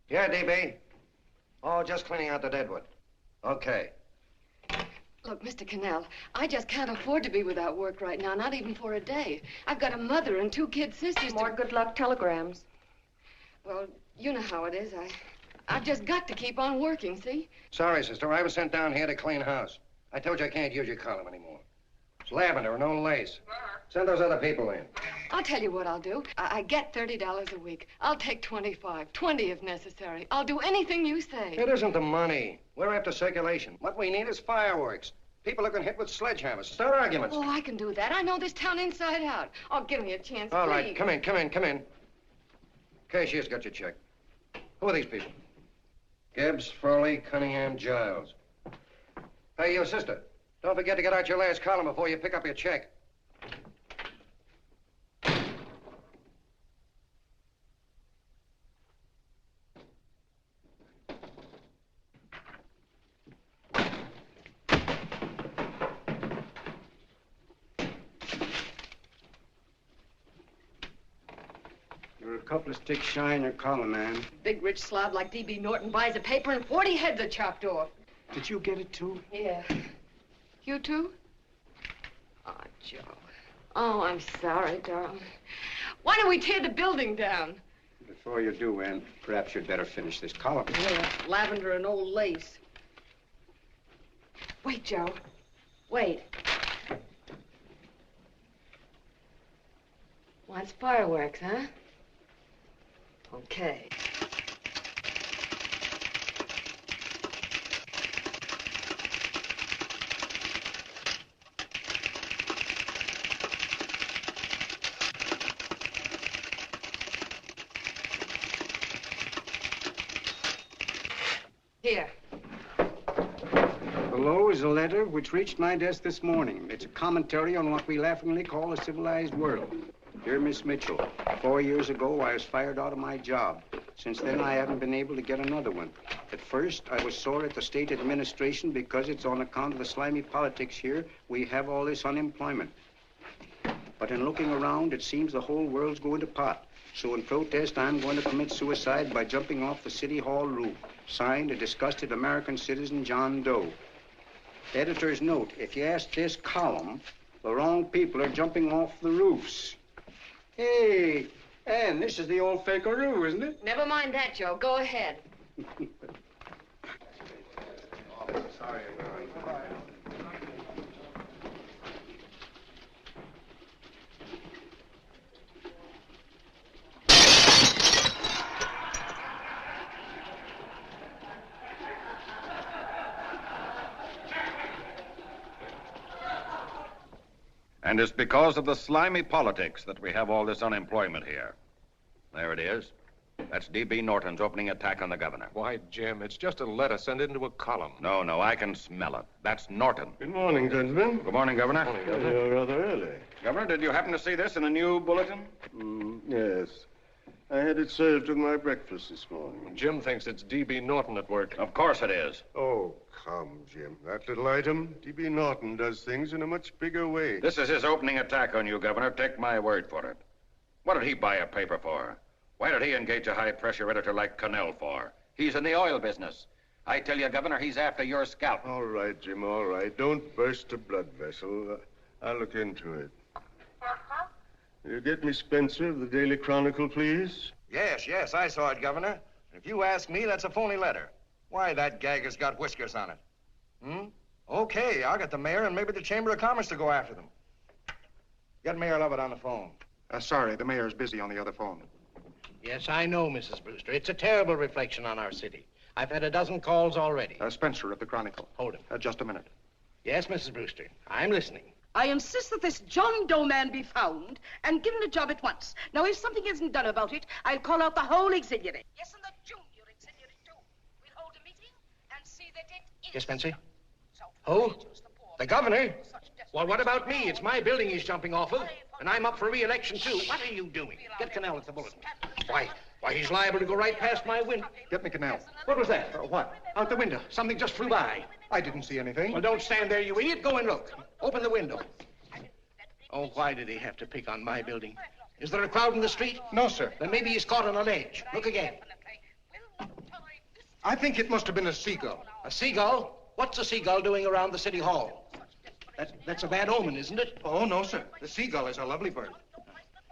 Yeah, DB. Oh, just cleaning out the deadwood. Okay. Look, Mr. Cannell, I just can't afford to be without work right now, not even for a day. I've got a mother and 2 kid sisters. More good luck telegrams. Well, you know how it is. I've just got to keep on working, see? Sorry, sister. I was sent down here to clean house. I told you I can't use your column anymore. It's lavender and no lace. Send those other people in. I'll tell you what I'll do. I get $30 a week. I'll take 25, 20 if necessary. I'll do anything you say. It isn't the money. We're after circulation. What we need is fireworks. People who can hit with sledgehammers. Start arguments. Oh, I can do that. I know this town inside out. Oh, give me a chance, All please. right, come in. Cashier's got your check. Who are these people? Gibbs, Furley, Cunningham, Giles. Hey, you sister. Don't forget to get out your last column before you pick up your check. You're a couple of sticks shy in your column, man. Big rich slob like D.B. Norton buys a paper and 40 heads are chopped off. Did you get it, too? Yeah. You too? Oh, Joe. Oh, I'm sorry, darling. Why don't we tear the building down? Before you do, Ann, perhaps you'd better finish this column. Yeah, lavender and old lace. Wait, Joe. Wait. Wants fireworks, huh? Okay. Here. Below is a letter which reached my desk this morning. It's a commentary on what we laughingly call the civilized world. Dear Miss Mitchell, 4 years ago, I was fired out of my job. Since then, I haven't been able to get another one. At first, I was sore at the state administration because it's on account of the slimy politics here we have all this unemployment. But in looking around, it seems the whole world's going to pot. So in protest, I'm going to commit suicide by jumping off the City Hall roof. Signed, a disgusted American citizen, John Doe. Editor's note, if you ask this column, the wrong people are jumping off the roofs. Hey, Ann, this is the old fakeroo, isn't it? Never mind that, Joe. Go ahead. Sorry. And it's because of the slimy politics that we have all this unemployment here. There it is. That's D.B. Norton's opening attack on the governor. Why, Jim, it's just a letter sent into a column. No, I can smell it. That's Norton. Good morning, gentlemen. Good morning, Governor. Morning, Governor. You're rather early. Governor, did you happen to see this in the new bulletin? Yes. I had it served with my breakfast this morning. Jim thinks it's D.B. Norton at work. Of course it is. Oh, come, Jim. That little item, D.B. Norton does things in a much bigger way. This is his opening attack on you, Governor. Take my word for it. What did he buy a paper for? Why did he engage a high-pressure editor like Cannell for? He's in the oil business. I tell you, Governor, he's after your scalp. All right, Jim, all right. Don't burst a blood vessel. I'll look into it. Will you get me Spencer of the Daily Chronicle, please? Yes, I saw it, Governor. If you ask me, that's a phony letter. Why, that gagger's got whiskers on it. Okay, I'll get the mayor and maybe the Chamber of Commerce to go after them. Get Mayor Lovett on the phone. Sorry, the mayor's busy on the other phone. Yes, I know, Mrs. Brewster. It's a terrible reflection on our city. I've had a dozen calls already. Spencer of the Chronicle. Hold him. Just a minute. Yes, Mrs. Brewster. I'm listening. I insist that this John Doe man be found and given a job at once. Now, if something isn't done about it, I'll call out the whole auxiliary. Yes, and the junior auxiliary, too. We'll hold a meeting and see that it is. Yes, Spencer? Who? The governor? Well, what about me? It's my building he's jumping off of, and I'm up for re-election, too. What are you doing? Get Cannell at the bulletin. Why, he's liable to go right past my window. Get me Cannell. What was that? What? Out the window. Something just flew by. I didn't see anything. Well, don't stand there, you idiot. Go and look. Open the window. Oh, why did he have to pick on my building? Is there a crowd in the street? No, sir. Then maybe he's caught on a ledge. Look again. I think it must have been a seagull. A seagull? What's a seagull doing around the city hall? That's a bad omen, isn't it? Oh, no, sir. The seagull is a lovely bird.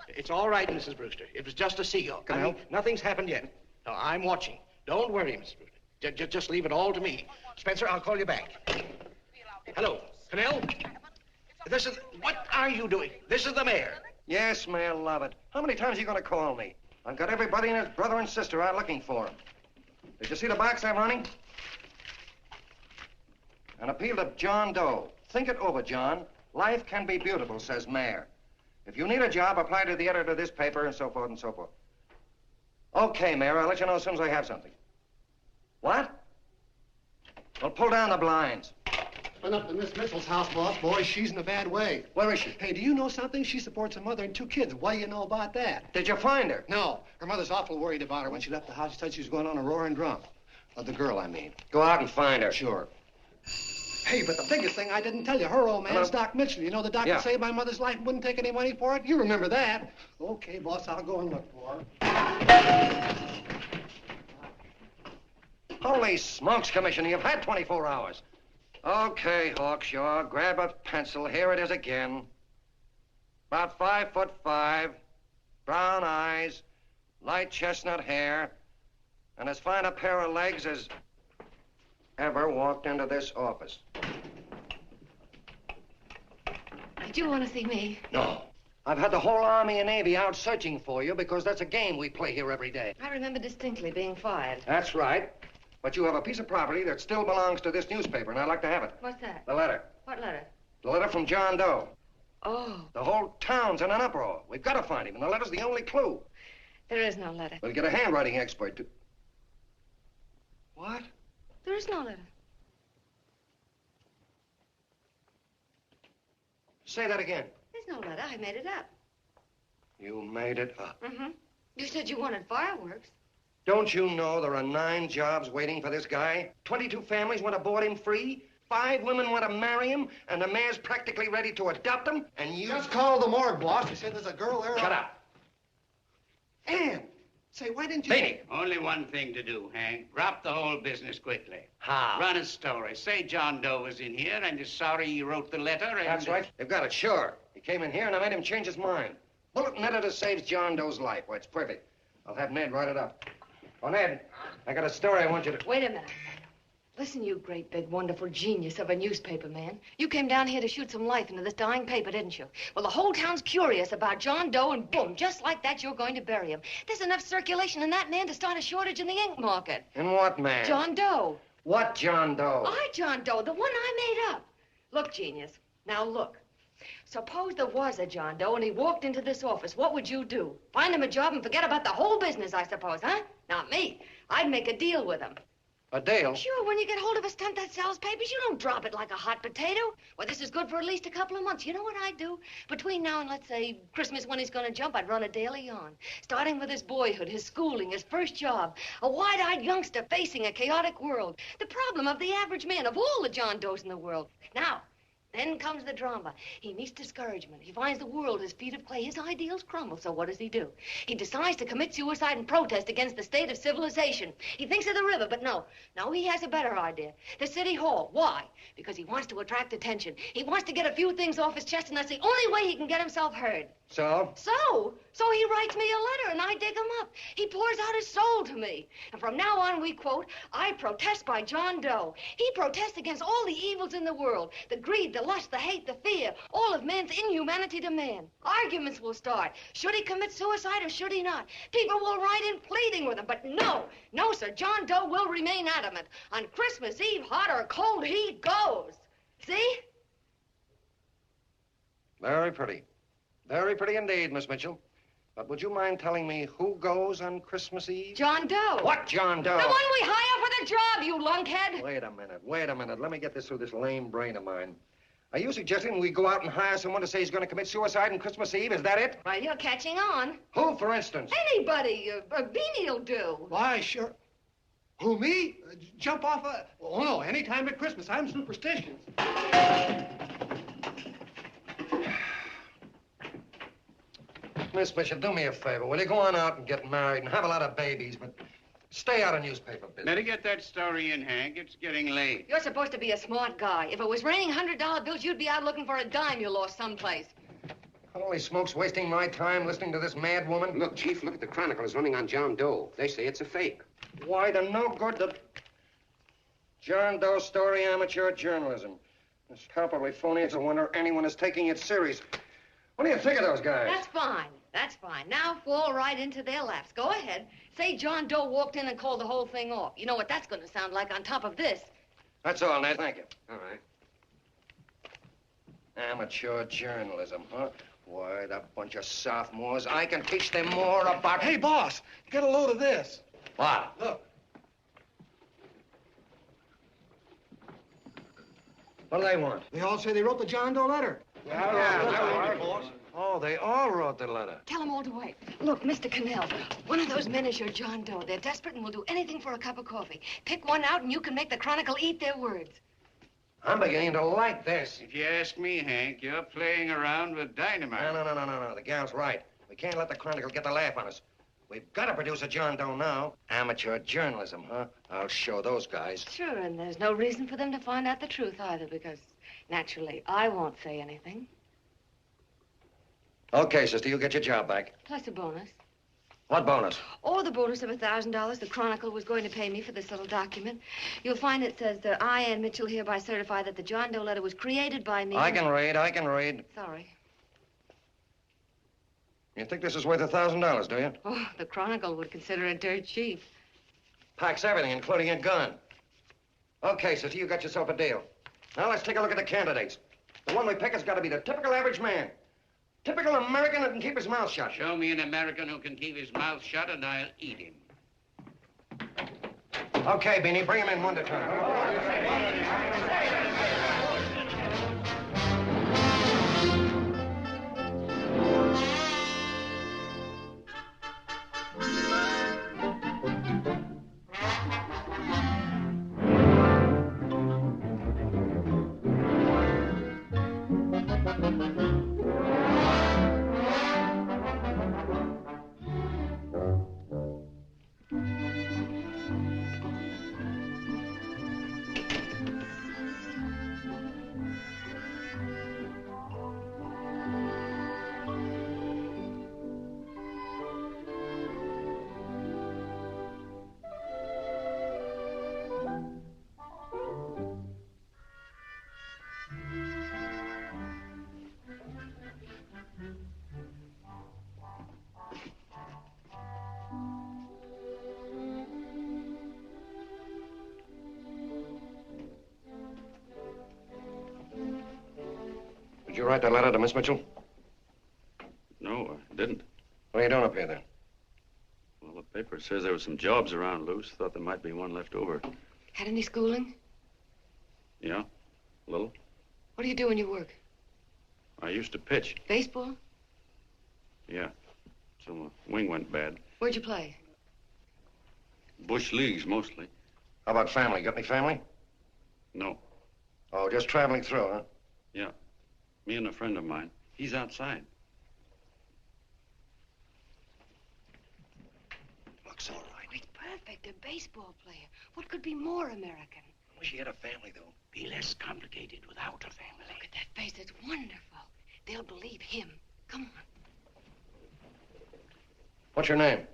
It's all right, Mrs. Brewster. It was just a seagull. Can I help? Nothing's happened yet. No, I'm watching. Don't worry, Mrs. Brewster. Just leave it all to me. Spencer, I'll call you back. Hello, Canal? What are you doing? This is the mayor. Yes, Mayor Lovett. How many times are you going to call me? I've got everybody and his brother and sister out looking for him. Did you see the box I'm running? An appeal to John Doe. Think it over, John. Life can be beautiful, says Mayor. If you need a job, apply to the editor of this paper and so forth and so forth. Okay, Mayor, I'll let you know as soon as I have something. What? Well, pull down the blinds. Went up to Miss Mitchell's house, boss. Boy, she's in a bad way. Where is she? Hey, do you know something? She supports a mother and 2 kids. What do you know about that? Did you find her? No. Her mother's awful worried about her. When she left the house, she said she was going on a roaring drunk. The girl, I mean. Go out and find her. Sure. Hey, but the biggest thing I didn't tell you, her old man's Doc Mitchell. You know the doc that saved my mother's life and wouldn't take any money for it? You remember that. Okay, boss, I'll go and look for her. Holy smokes, Commissioner, you've had 24 hours. Okay, Hawkshaw, grab a pencil. Here it is again. About 5'5", brown eyes, light chestnut hair, and as fine a pair of legs as ever walked into this office. Did you want to see me? No. I've had the whole Army and Navy out searching for you because that's a game we play here every day. I remember distinctly being fired. That's right. But you have a piece of property that still belongs to this newspaper, and I'd like to have it. What's that? The letter. What letter? The letter from John Doe. Oh. The whole town's in an uproar. We've got to find him, and the letter's the only clue. There is no letter. We'll get a handwriting expert to... What? There is no letter. Say that again. There's no letter. I made it up. You made it up. Mm-hmm. You said you wanted fireworks. Don't you know there are 9 jobs waiting for this guy? 22 families want to board him free. 5 women want to marry him, and the mayor's practically ready to adopt him, and you... Just call the morgue, boss. They said there's a girl there. Shut up. Ann! Say, why didn't you... Beanie. Only one thing to do, Hank. Drop the whole business quickly. How? Run a story. Say John Doe was in here and is sorry he wrote the letter and... That's right. They've got it, sure. He came in here and I made him change his mind. Bulletin editor saves John Doe's life. Why, it's perfect. I'll have Ned write it up. Oh, Ned, I got a story I want you to... Wait a minute. Listen, you great, big, wonderful genius of a newspaper man. You came down here to shoot some life into this dying paper, didn't you? Well, the whole town's curious about John Doe, and boom, just like that, you're going to bury him. There's enough circulation in that man to start a shortage in the ink market. In what man? John Doe. What John Doe? John Doe, the one I made up. Look, genius, now look. Suppose there was a John Doe and he walked into this office. What would you do? Find him a job and forget about the whole business, I suppose, huh? Not me. I'd make a deal with him. A deal? Sure, when you get hold of a stunt that sells papers, you don't drop it like a hot potato. Well, this is good for at least a couple of months. You know what I'd do? Between now and, let's say, Christmas when he's going to jump, I'd run a daily on. Starting with his boyhood, his schooling, his first job. A wide-eyed youngster facing a chaotic world. The problem of the average man, of all the John Does in the world. Now, then comes the drama. He meets discouragement. He finds the world his feet of clay. His ideals crumble, so what does he do? He decides to commit suicide and protest against the state of civilization. He thinks of the river, but no, he has a better idea. The city hall. Why? Because he wants to attract attention. He wants to get a few things off his chest, and that's the only way he can get himself heard. So? So he writes me a letter, and I dig him up. He pours out his soul to me. And from now on, we quote, I protest by John Doe. He protests against all the evils in the world. The greed, the lust, the hate, the fear. All of man's inhumanity to man. Arguments will start. Should he commit suicide or should he not? People will write in pleading with him. But no, sir. John Doe will remain adamant. On Christmas Eve, hot or cold, he goes. See? Very pretty. Very pretty indeed, Miss Mitchell. But would you mind telling me who goes on Christmas Eve? John Doe. What John Doe? The one we hire for the job, you lunkhead. Wait a minute. Let me get this through this lame brain of mine. Are you suggesting we go out and hire someone to say he's going to commit suicide on Christmas Eve? Is that it? Well, you're catching on. Who, for instance? Anybody. Beanie'll do. Why, sure. Who, me? Jump off a... Oh, no, any time at Christmas. I'm superstitious. Miss Mitchell, do me a favor. Will you go on out and get married and have a lot of babies, but Stay out of newspaper business. Better get that story in, Hank. It's getting late. You're supposed to be a smart guy. If it was raining $100 bills, you'd be out looking for a dime you lost someplace. Holy smokes, wasting my time listening to this mad woman. Look, Chief, look at the Chronicle. It's running on John Doe. They say it's a fake. Why, the no good the John Doe story, amateur journalism. It's palpably phony. It's a wonder anyone is taking it serious. What do you think of those guys? That's fine. That's fine. Now fall right into their laps. Go ahead. Say John Doe walked in and called the whole thing off. You know what that's going to sound like on top of this. That's all, Ned. Thank you. All right. Amateur journalism, huh? Why, that bunch of sophomores. I can teach them more about... Hey, boss, get a load of this. What? Look. What do they want? They all say they wrote the John Doe letter. Boss. Oh, they all wrote the letter. Tell them all to wait. Look, Mr. Cannell, one of those men is your John Doe. They're desperate and will do anything for a cup of coffee. Pick one out and you can make the Chronicle eat their words. I'm beginning to like this. If you ask me, Hank, you're playing around with dynamite. No. The gal's right. We can't let the Chronicle get the laugh on us. We've got to produce a John Doe now. Amateur journalism, huh? I'll show those guys. Sure, and there's no reason for them to find out the truth either, because naturally, I won't say anything. Okay, sister, you get your job back. Plus a bonus. What bonus? Or the bonus of $1,000 the Chronicle was going to pay me for this little document. You'll find it says that I, Ann Mitchell, hereby certify that the John Doe letter was created by me. I can read. Sorry. You think this is worth $1,000, do you? Oh, the Chronicle would consider it dirt cheap. Packs everything, including a gun. Okay, sister, you got yourself a deal. Now let's take a look at the candidates. The one we pick has got to be the typical average man. Typical American who can keep his mouth shut. Show me an American who can keep his mouth shut and I'll eat him. Okay, Beanie, bring him in one at a time. Did you write that letter to Miss Mitchell? No, I didn't. What are you doing up here, then? Well, the paper says there were some jobs around loose. Thought there might be one left over. Had any schooling? Yeah, a little. What do you do when you work? I used to pitch. Baseball? Yeah, so my wing went bad. Where'd you play? Bush leagues, mostly. How about family? Got any family? No. Oh, just traveling through, huh? Yeah. Me and a friend of mine. He's outside. Looks all right. It's perfect, a baseball player. What could be more American? Wish he had a family, though. Be less complicated without a family. Look at that face, it's wonderful. They'll believe him. Come on. What's your name?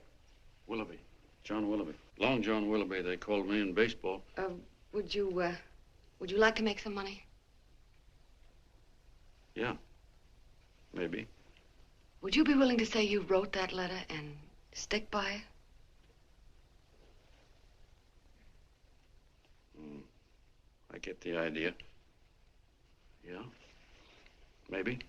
Willoughby. John Willoughby. Long John Willoughby, they called me in baseball. Would you like to make some money? Yeah. Maybe. Would you be willing to say you wrote that letter and stick by it? I get the idea. Yeah. Maybe.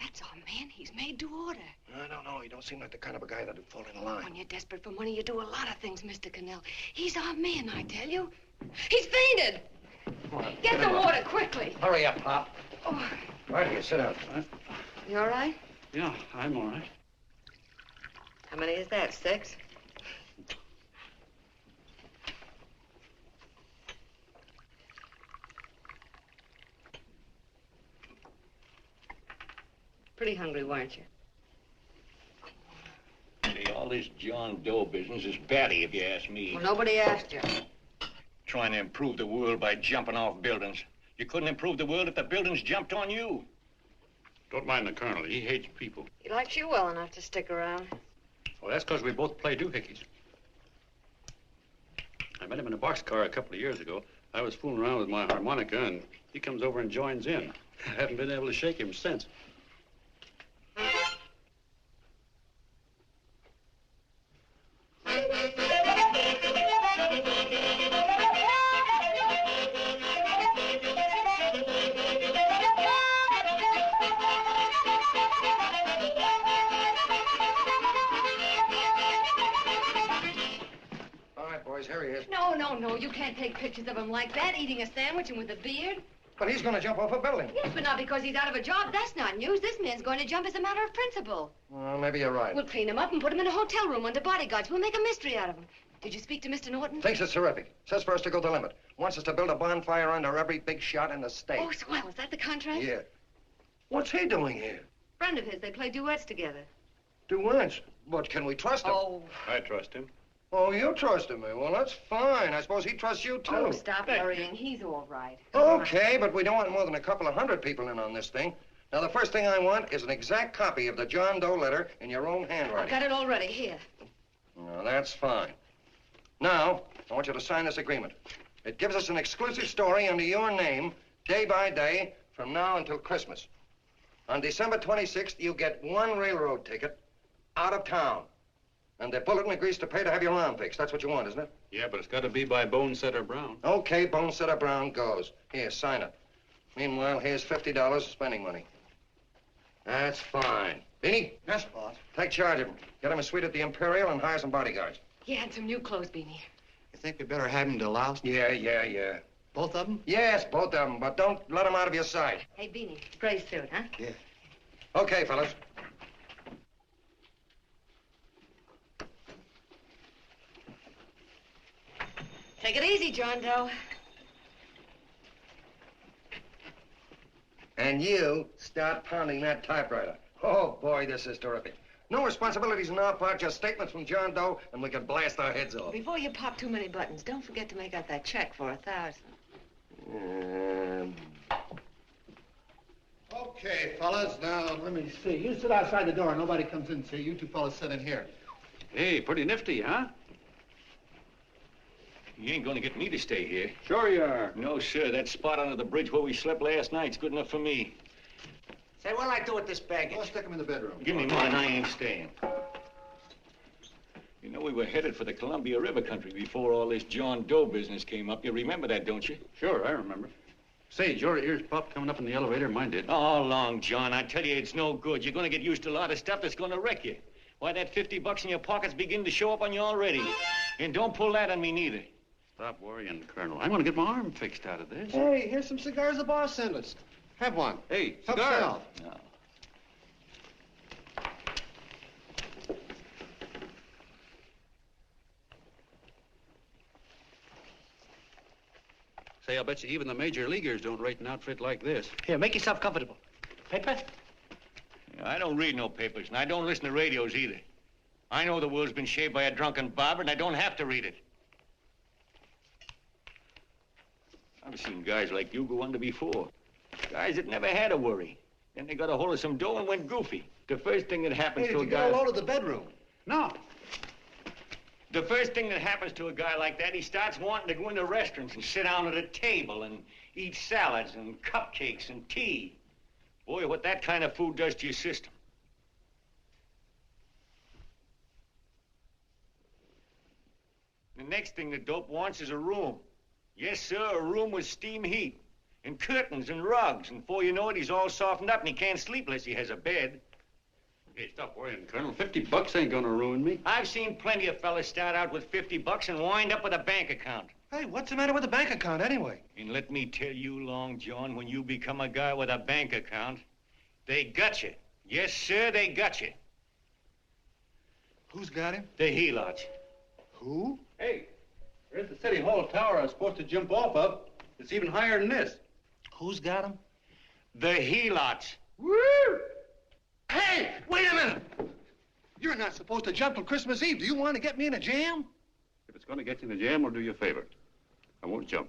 That's our man. He's made to order. I don't know. He don't seem like the kind of a guy that'd fall in line. When you're desperate for money, you do a lot of things, Mr. Cannell. He's our man, I tell you. He's fainted. Get the water quickly. Hurry up, Pop. Oh. Right here, sit down. You all right? Yeah, I'm all right. How many is that, 6? Pretty hungry, weren't you? this John Doe business is batty, if you ask me. Well, nobody asked you. Trying to improve the world by jumping off buildings. You couldn't improve the world if the buildings jumped on you. Don't mind the colonel. He hates people. He likes you well enough to stick around. Well, that's because we both play doohickeys. I met him in a boxcar a couple of years ago. I was fooling around with my harmonica, and he comes over and joins in. I haven't been able to shake him since. No, you can't take pictures of him like that, eating a sandwich and with a beard. But he's going to jump off a building. Yes, but not because he's out of a job. That's not news. This man's going to jump as a matter of principle. Well, maybe you're right. We'll clean him up and put him in a hotel room under bodyguards. We'll make a mystery out of him. Did you speak to Mr. Norton? Thinks it's terrific. Says for us to go the limit. Wants us to build a bonfire under every big shot in the state. Oh, swell. Is that the contract? Yeah. What's he doing here? Friend of his. They play duets together. Duets? But can we trust him? Oh. I trust him. Oh, you trusted me. Well, that's fine. I suppose he trusts you, too. Oh, stop worrying. He's all right. Okay, but we don't want more than a couple of hundred people in on this thing. Now, the first thing I want is an exact copy of the John Doe letter in your own handwriting. I've got it already. Here. Now, that's fine. Now, I want you to sign this agreement. It gives us an exclusive story under your name, day by day, from now until Christmas. On December 26th, you get one railroad ticket out of town. And the bulletin agrees to pay to have your arm fixed. That's what you want, isn't it? Yeah, but it's got to be by Bonesetter Brown. Okay, Bonesetter Brown goes. Here, sign it. Meanwhile, here's $50 spending money. That's fine. Beanie? Yes, boss. Take charge of him. Get him a suite at the Imperial and hire some bodyguards. Yeah, and some new clothes, Beanie. You think we better have him deloused? Yeah. Both of them? Yes, both of them, but don't let them out of your sight. Hey, Beanie, gray suit, huh? Yeah. Okay, fellas. Take it easy, John Doe. And you start pounding that typewriter. Oh, boy, this is terrific. No responsibilities on our part, just statements from John Doe, and we can blast our heads off. Before you pop too many buttons, don't forget to make out that check for $1,000. Okay, fellas, now, let me see. You sit outside the door. Nobody comes in, see? You two fellas sit in here. Hey, pretty nifty, huh? You ain't gonna get me to stay here. Sure you are. No, sir. That spot under the bridge where we slept last night's good enough for me. Say, what'll I do with this baggage? I'll stick him in the bedroom. Give me mine. I ain't staying. You know, we were headed for the Columbia River country before all this John Doe business came up. You remember that, don't you? Sure, I remember. Say, your ears popped coming up in the elevator. Mine did. All along, John. I tell you, it's no good. You're gonna get used to a lot of stuff that's gonna wreck you. Why, that $50 in your pocket's beginning to show up on you already. And don't pull that on me, neither. Stop worrying, Colonel. I'm going to get my arm fixed out of this. Hey, here's some cigars the boss sent us. Have one. Hey, Help cigars. yourself. No. Say, I'll bet you even the major leaguers don't rate an outfit like this. Here, make yourself comfortable. Paper? I don't read no papers, and I don't listen to radios either. I know the world's been shaped by a drunken barber, and I don't have to read it. I've seen guys like you go under before. Guys that never had a worry. Then they got a hold of some dough and went goofy. The first thing that happens Hey, to did a you guy... get a load of the bedroom? No. The first thing that happens to a guy like that, he starts wanting to go into restaurants and sit down at a table and eat salads and cupcakes and tea. Boy, what that kind of food does to your system. The next thing the dope wants is a room. Yes, sir, a room with steam heat and curtains and rugs. And before you know it, he's all softened up and he can't sleep unless he has a bed. Hey, stop worrying, Colonel. $50 ain't gonna ruin me. I've seen plenty of fellas start out with $50 and wind up with a bank account. Hey, what's the matter with the bank account anyway? And let me tell you, Long John, when you become a guy with a bank account, they got you. Yes, sir, they got you. Who's got him? The helots. Who? Hey, there's the City Hall tower I was supposed to jump off of. It's even higher than this. Who's got him? The helots. Woo! Hey, wait a minute! You're not supposed to jump till Christmas Eve. Do you want to get me in a jam? If it's going to get you in the jam, I'll do you a favor. I won't jump.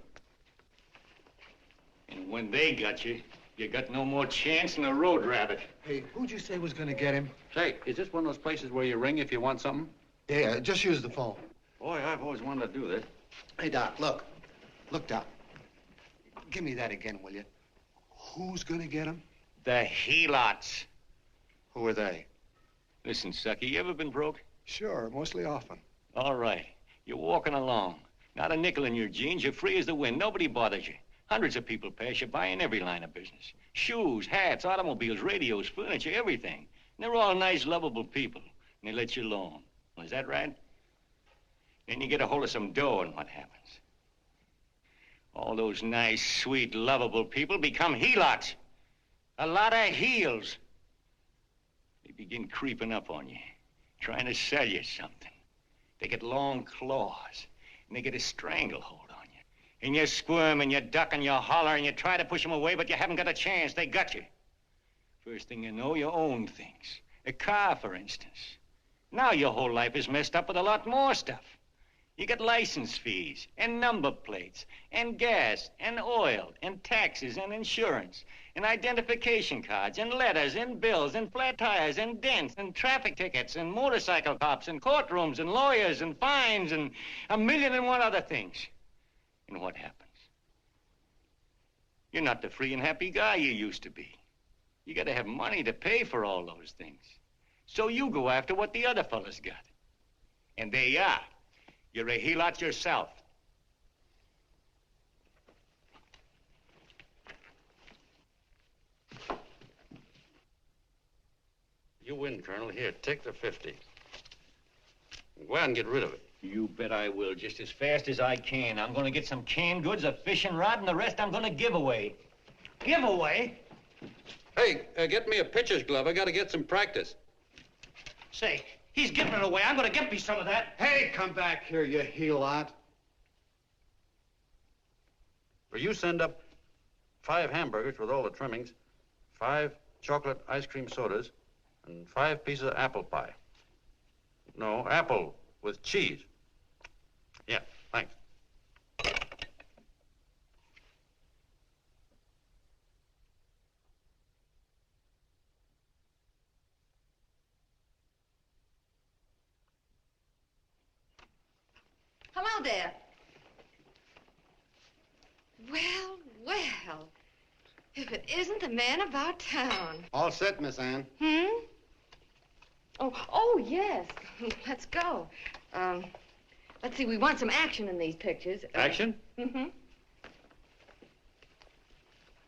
And when they got you, you got no more chance than a road rabbit. Hey, who'd you say was going to get him? Say, is this one of those places where you ring if you want something? Yeah, just use the phone. Boy, I've always wanted to do this. Hey, Doc, look. Look, Doc. Give me that again, will you? Who's going to get him? The helots. Who are they? Listen, Sucky, you ever been broke? Sure, mostly often. All right. You're walking along. Not a nickel in your jeans. You're free as the wind. Nobody bothers you. Hundreds of people pass you by in every line of business. Shoes, hats, automobiles, radios, furniture, everything. And they're all nice, lovable people. And they let you alone. Well, is that right? Then you get a hold of some dough, and what happens? All those nice, sweet, lovable people become helots. A lot of heels. They begin creeping up on you, trying to sell you something. They get long claws, and they get a stranglehold on you. And you squirm, and you duck, and you holler, and you try to push them away, but you haven't got a chance. They got you. First thing you know, you own things. A car, for instance. Now your whole life is messed up with a lot more stuff. You get license fees, and number plates, and gas, and oil, and taxes, and insurance, and identification cards, and letters, and bills, and flat tires, and dents, and traffic tickets, and motorcycle cops, and courtrooms, and lawyers, and fines, and a million and one other things. And what happens? You're not the free and happy guy you used to be. You gotta have money to pay for all those things. So you go after what the other fellas got. And there you are. You're a helot yourself. You win, Colonel. Here, take the 50. Go out and get rid of it. You bet I will, just as fast as I can. I'm gonna get some canned goods, a fishing rod, and the rest I'm gonna give away. Give away? Hey, get me a pitcher's glove. I gotta get some practice. Say, he's giving it away. I'm gonna get me some of that. Hey, come back here, you helot. Will you send up 5 hamburgers with all the trimmings, 5 chocolate ice cream sodas, and 5 pieces of apple pie? No, apple with cheese. Yeah, thanks. Hello there. Well, well. If it isn't the man about town. All set, Miss Anne. Oh, yes. Let's go. Let's see, we want some action in these pictures. Action? Mm-hmm.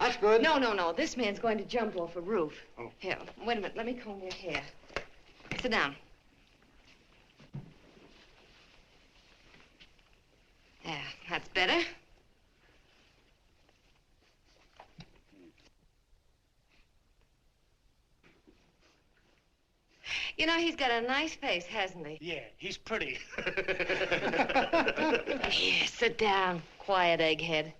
That's good. No. This man's going to jump off a roof. Oh. Here, wait a minute. Let me comb your hair. Sit down. Yeah, that's better. You know, he's got a nice face, hasn't he? Yeah, he's pretty. Here, sit down. Quiet, egghead.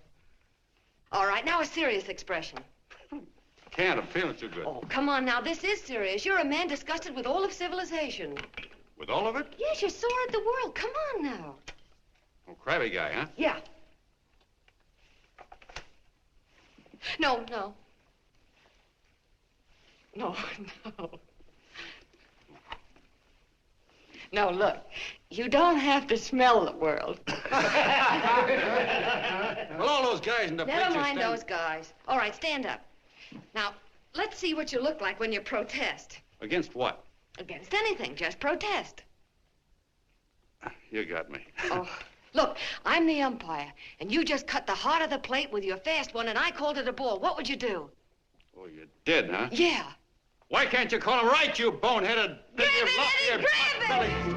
All right, now a serious expression. Can't. I'm feeling too good. Oh, come on now. This is serious. You're a man disgusted with all of civilization. With all of it? Yes, you're sore at the world. Come on now. Oh, crabby guy, huh? Yeah. No. No, look. You don't have to smell the world. Well, all those guys in the picture Never mind those guys. All right, stand up. Now, let's see what you look like when you protest. Against what? Against anything. Just protest. You got me. Oh, look, I'm the umpire, and you just cut the heart of the plate with your fast one, and I called it a ball. What would you do? Oh, you did, huh? Yeah. Why can't you call him right, you boneheaded... Grab it, Eddie, grab it!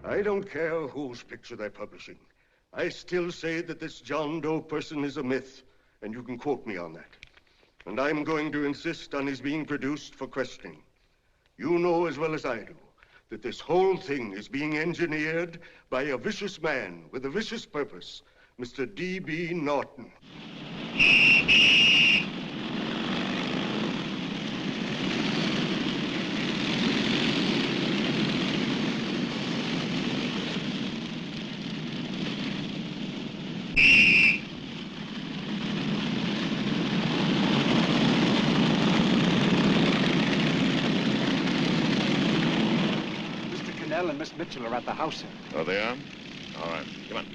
I don't care whose picture they're publishing. I still say that this John Doe person is a myth, and you can quote me on that. And I'm going to insist on his being produced for questioning. You know as well as I do that this whole thing is being engineered by a vicious man with a vicious purpose, Mr. D.B. Norton. And Miss Mitchell are at the house, sir. Oh, they are? All right. Come on.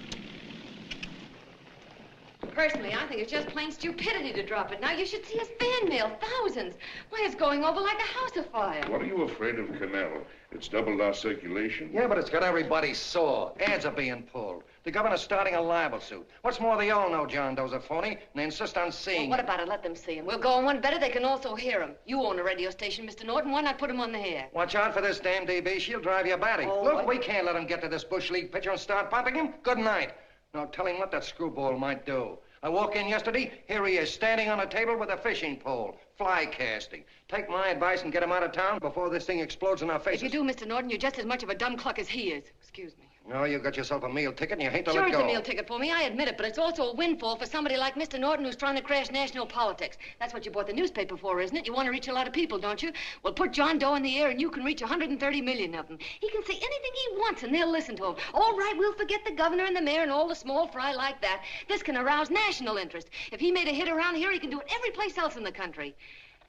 Personally, I think it's just plain stupidity to drop it. Now, you should see his fan mail. Thousands. Why, it's going over like a house afire. What are you afraid of, Canal? It's doubled our circulation. Yeah, but it's got everybody sore. Ads are being pulled. The governor's starting a libel suit. What's more, they all know John Doe's a phony, and they insist on seeing Well, what about it? Let them see him. We'll go on one better. They can also hear him. You own a radio station, Mr. Norton. Why not put him on the air? Watch out for this damn DB. She'll drive you batty. Oh, Look, we can't let him get to this Bush League pitcher and start pumping him. Good night. Now, tell him what that screwball might do. I walk in yesterday, here he is, standing on a table with a fishing pole, fly casting. Take my advice and get him out of town before this thing explodes in our faces. If you do, Mr. Norton, you're just as much of a dumb cluck as he is. Excuse me. No, you got yourself a meal ticket and you hate to Sure, let go. it's a meal ticket for me, I admit it, but it's also a windfall for somebody like Mr. Norton who's trying to crash national politics. That's what you bought the newspaper for, isn't it? You want to reach a lot of people, don't you? Well, put John Doe in the air and you can reach 130 million of them. He can say anything he wants and they'll listen to him. All right, we'll forget the governor and the mayor and all the small fry like that. This can arouse national interest. If he made a hit around here, he can do it every place else in the country.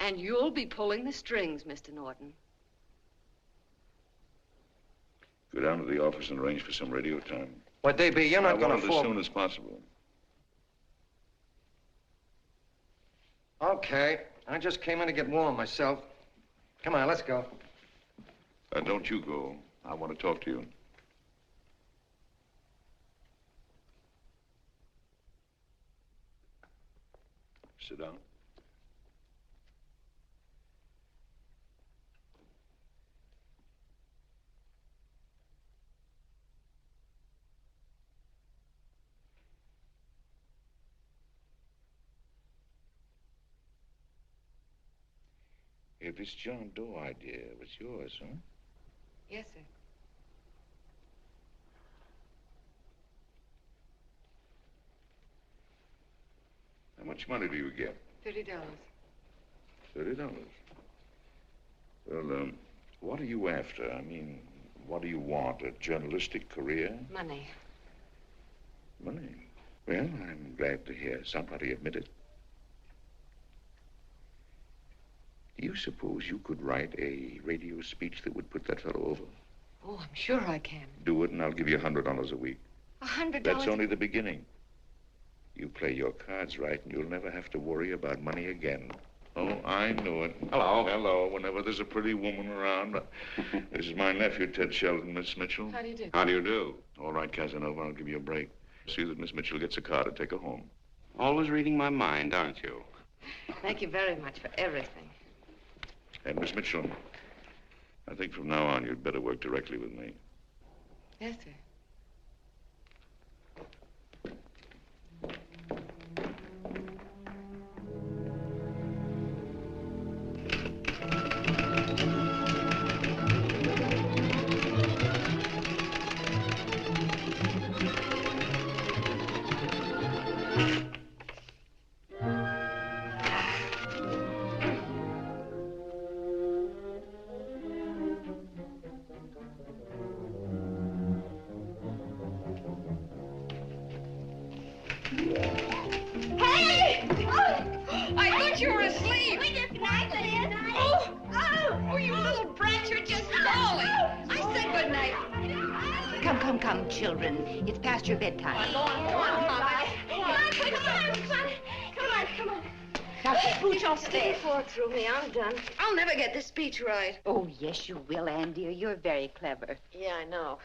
And you'll be pulling the strings, Mr. Norton. Go down to the office and arrange for some radio time. What, DB, you're not going to I want it as soon as possible. Okay. I just came in to get warm myself. Come on, let's go. Don't you go. I want to talk to you. Sit down. Hey, this John Doe idea was yours, huh? Yes, sir. How much money do you get? $30. $30. Well, what are you after? I mean, what do you want? A journalistic career? Money. Money? Well, I'm glad to hear somebody admit it. Do you suppose you could write a radio speech that would put that fellow over? Oh, I'm sure I can. Do it, and I'll give you $100 a week. $100? That's only the beginning. You play your cards right, and you'll never have to worry about money again. Oh, I knew it. Hello. Hello. Whenever there's a pretty woman around. This is my nephew, Ted Sheldon, Miss Mitchell. How do you do? How do you do? All right, Casanova, I'll give you a break. See that Miss Mitchell gets a car to take her home. Always reading my mind, aren't you? Thank you very much for everything. And Miss Mitchell, I think from now on you'd better work directly with me. Yes, sir. Come, children. It's past your bedtime. Come on. Now, pooch off the Stay through me. I'm done. I'll never get this speech right. Oh, yes, you will, Ann, dear. You're very clever. Yeah, I know.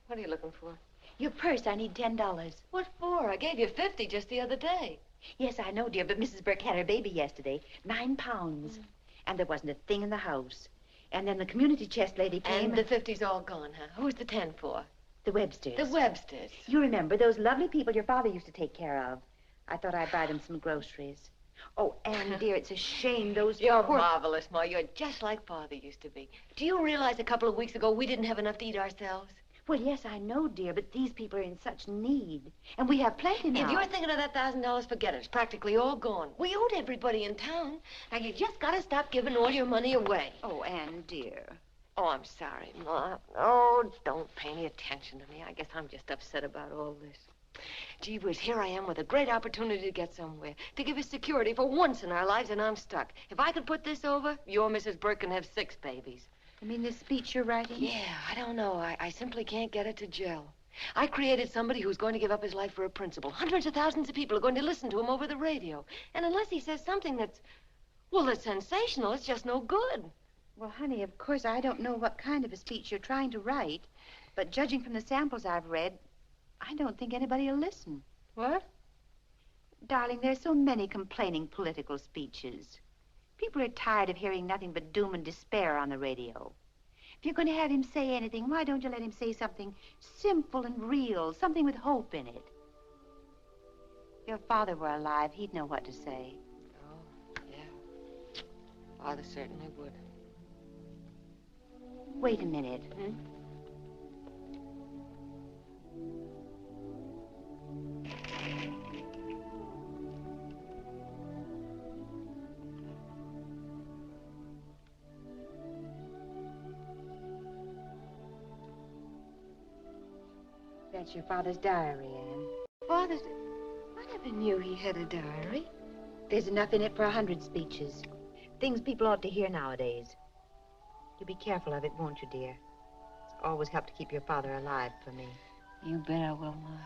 What are you looking for? Your purse. I need $10. What for? I gave you 50 just the other day. Yes, I know, dear, but Mrs. Burke had her baby yesterday. 9 pounds. And there wasn't a thing in the house. And then the community chest lady came. And the 50's all gone, huh? Who's the 10 for? The Websters. The Websters. You remember those lovely people your father used to take care of. I thought I'd buy them some groceries. Oh, Anne, dear, it's a shame those You're poor... marvelous, Ma. You're just like Father used to be. Do you realize a couple of weeks ago we didn't have enough to eat ourselves? Well, yes, I know, dear, but these people are in such need. And we have plenty now. If you're thinking of that $1,000, forget it. It's practically all gone. We owed everybody in town. Now, you just gotta stop giving all your money away. Oh, Anne, dear. Oh, I'm sorry, Ma. Oh, don't pay any attention to me. I guess I'm just upset about all this. Gee whiz, here I am with a great opportunity to get somewhere, to give us security for once in our lives, and I'm stuck. If I could put this over, your Mrs. Burke can have 6 babies. You mean this speech you're writing? Yeah, I don't know. I simply can't get it to gel. I created somebody who's going to give up his life for a principle. Hundreds of thousands of people are going to listen to him over the radio. And unless he says something that's sensational, it's just no good. Well, honey, of course, I don't know what kind of a speech you're trying to write, but judging from the samples I've read, I don't think anybody will listen. What? Darling, there's so many complaining political speeches. People are tired of hearing nothing but doom and despair on the radio. If you're going to have him say anything, why don't you let him say something simple and real, something with hope in it? If your father were alive, he'd know what to say. Oh, yeah. Father certainly would. Wait a minute. That's your father's diary, Anne. Father's... I never knew he had a diary. There's enough in it for 100 speeches. Things people ought to hear nowadays. You'll be careful of it, won't you, dear? It's always helped to keep your father alive for me. You bet I will, Ma.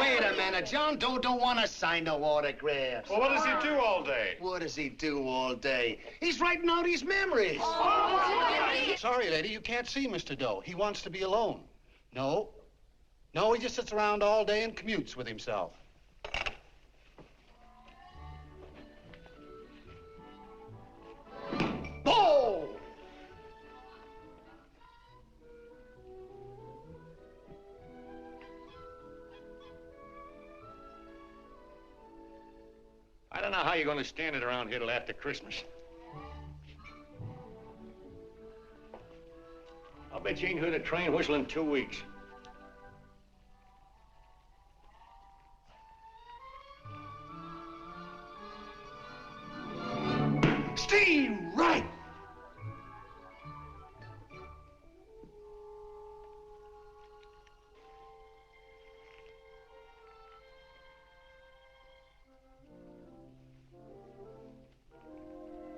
Wait a minute. John Doe don't want to sign no autographs. Well, what does he do all day? What does he do all day? He's writing out his memories. Sorry, lady, you can't see Mr. Doe. He wants to be alone. No, he just sits around all day and commutes with himself. Oh! I don't know how you're going to stand it around here till after Christmas. I'll bet you ain't heard a train whistle in 2 weeks. Steve, right!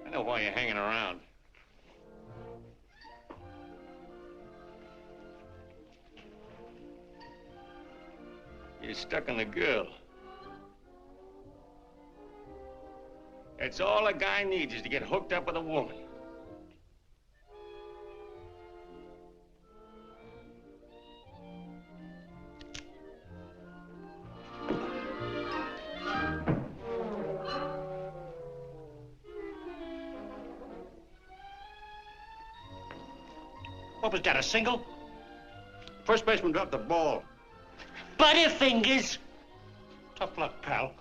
I know why you're hanging around. You're stuck on the girl. That's all a guy needs is to get hooked up with a woman. What was that, a single? First baseman dropped the ball. Butterfingers! Tough luck, pal.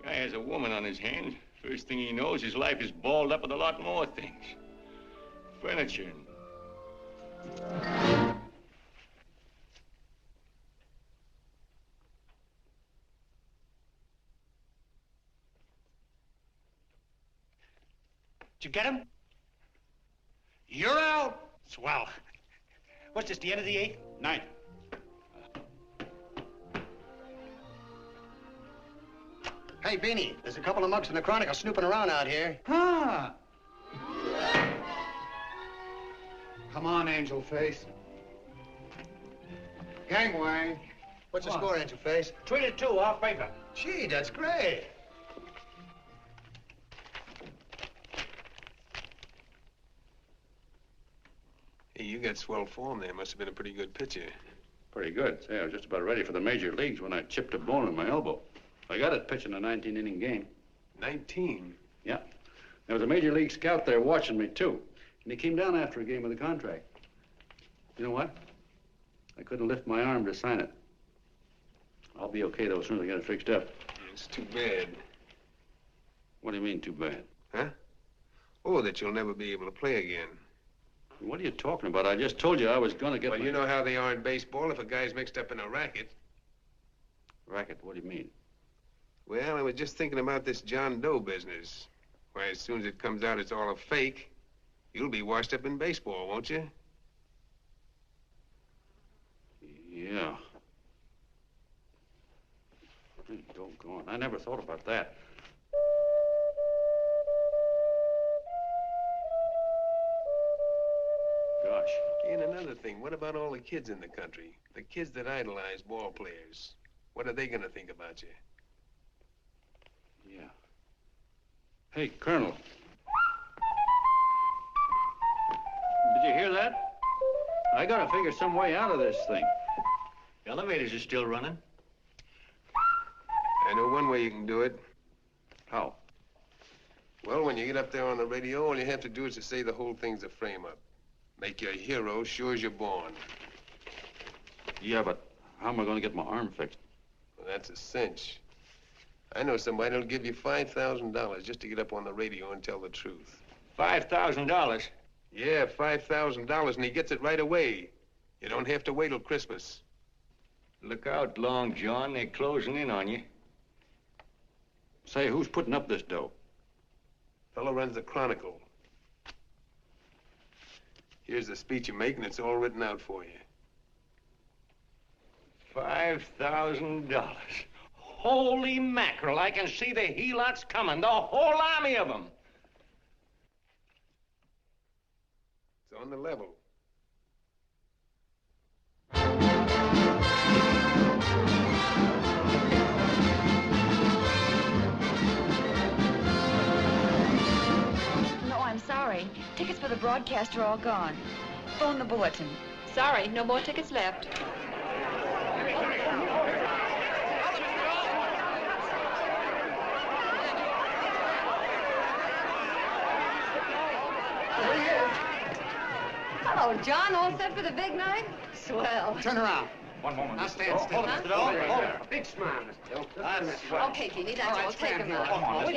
Guy has a woman on his hands. First thing he knows, his life is balled up with a lot more things. Furniture and... Did you get him? You're out. Swell. What's this, the end of the 8th? 9th. Hey, Beanie, there's a couple of mugs from the Chronicle snooping around out here. Huh. Come on, Angel Face. Gangway. What's the score, Angel Face? 3-2, off paper. Gee, that's great. Hey, you got swell form there. Must have been a pretty good pitcher. Pretty good. Say, I was just about ready for the major leagues when I chipped a bone in my elbow. I got it pitching a 19-inning game. 19? Yeah. There was a major league scout there watching me, too. And he came down after a game with the contract. You know what? I couldn't lift my arm to sign it. I'll be okay, though, as soon as I get it fixed up. It's too bad. What do you mean, too bad? Huh? Oh, that you'll never be able to play again. What are you talking about? I just told you I was going to get Well, you know how they are in baseball if a guy's mixed up in a racket. Racket? What do you mean? Well, I was just thinking about this John Doe business. Why, as soon as it comes out it's all a fake, you'll be washed up in baseball, won't you? Yeah. Hey, doggone. I never thought about that. Gosh. And another thing, what about all the kids in the country? The kids that idolize ball players. What are they going to think about you? Yeah. Hey, Colonel. Did you hear that? I gotta figure some way out of this thing. Elevators are still running. I know one way you can do it. How? Well, when you get up there on the radio, all you have to do is to say the whole thing's a frame-up. Make you a hero sure as you're born. Yeah, but how am I gonna get my arm fixed? Well, that's a cinch. I know somebody who'll give you $5,000 just to get up on the radio and tell the truth. $5,000? Yeah, $5,000, and he gets it right away. You don't have to wait till Christmas. Look out, Long John. They're closing in on you. Say, who's putting up this dough? Fellow runs the Chronicle. Here's the speech you make, and it's all written out for you. $5,000. Holy mackerel, I can see the helots coming, the whole army of them. It's on the level. No, I'm sorry. Tickets for the broadcast are all gone. Phone the bulletin. Sorry, no more tickets left. Hello, John. All set for the big night? Swell. Turn around. One moment. Now stand still. Huh? Mr. Doe. Big smile, Mr. Doe. That's swell. Okay, Jeannie, that's all. Take him out. Come on.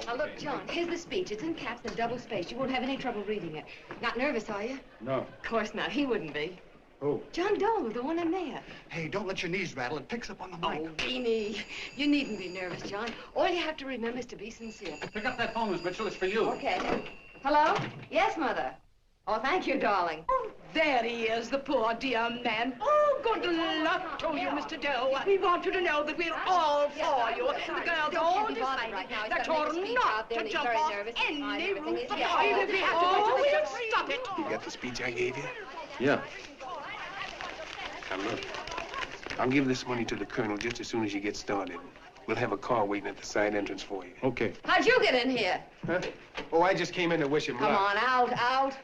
Now, look, John, here's the speech. It's in caps and double spaced. You won't have any trouble reading it. Not nervous, are you? No. Of course not. He wouldn't be. Who? John Doe, the one in there. Hey, don't let your knees rattle. It picks up on the mic. Oh, Beanie, you needn't be nervous, John. All you have to remember is to be sincere. Pick up that phone, Miss Mitchell. It's for you. Okay. Hello? Yes, Mother. Oh, thank you, darling. Oh, there he is, the poor dear man. Oh, good luck to you, Mr. Doe. We want you to know that we're all for you. The girls all decided that you're not to jump off any roof at all. Even if we have to we'll stop it. You got the speech I gave you? Yeah. Now, look. I'll give this money to the colonel just as soon as you get started. We'll have a car waiting at the side entrance for you. Okay. How'd you get in here? Huh? Oh, I just came in to wish him luck. Come on, out.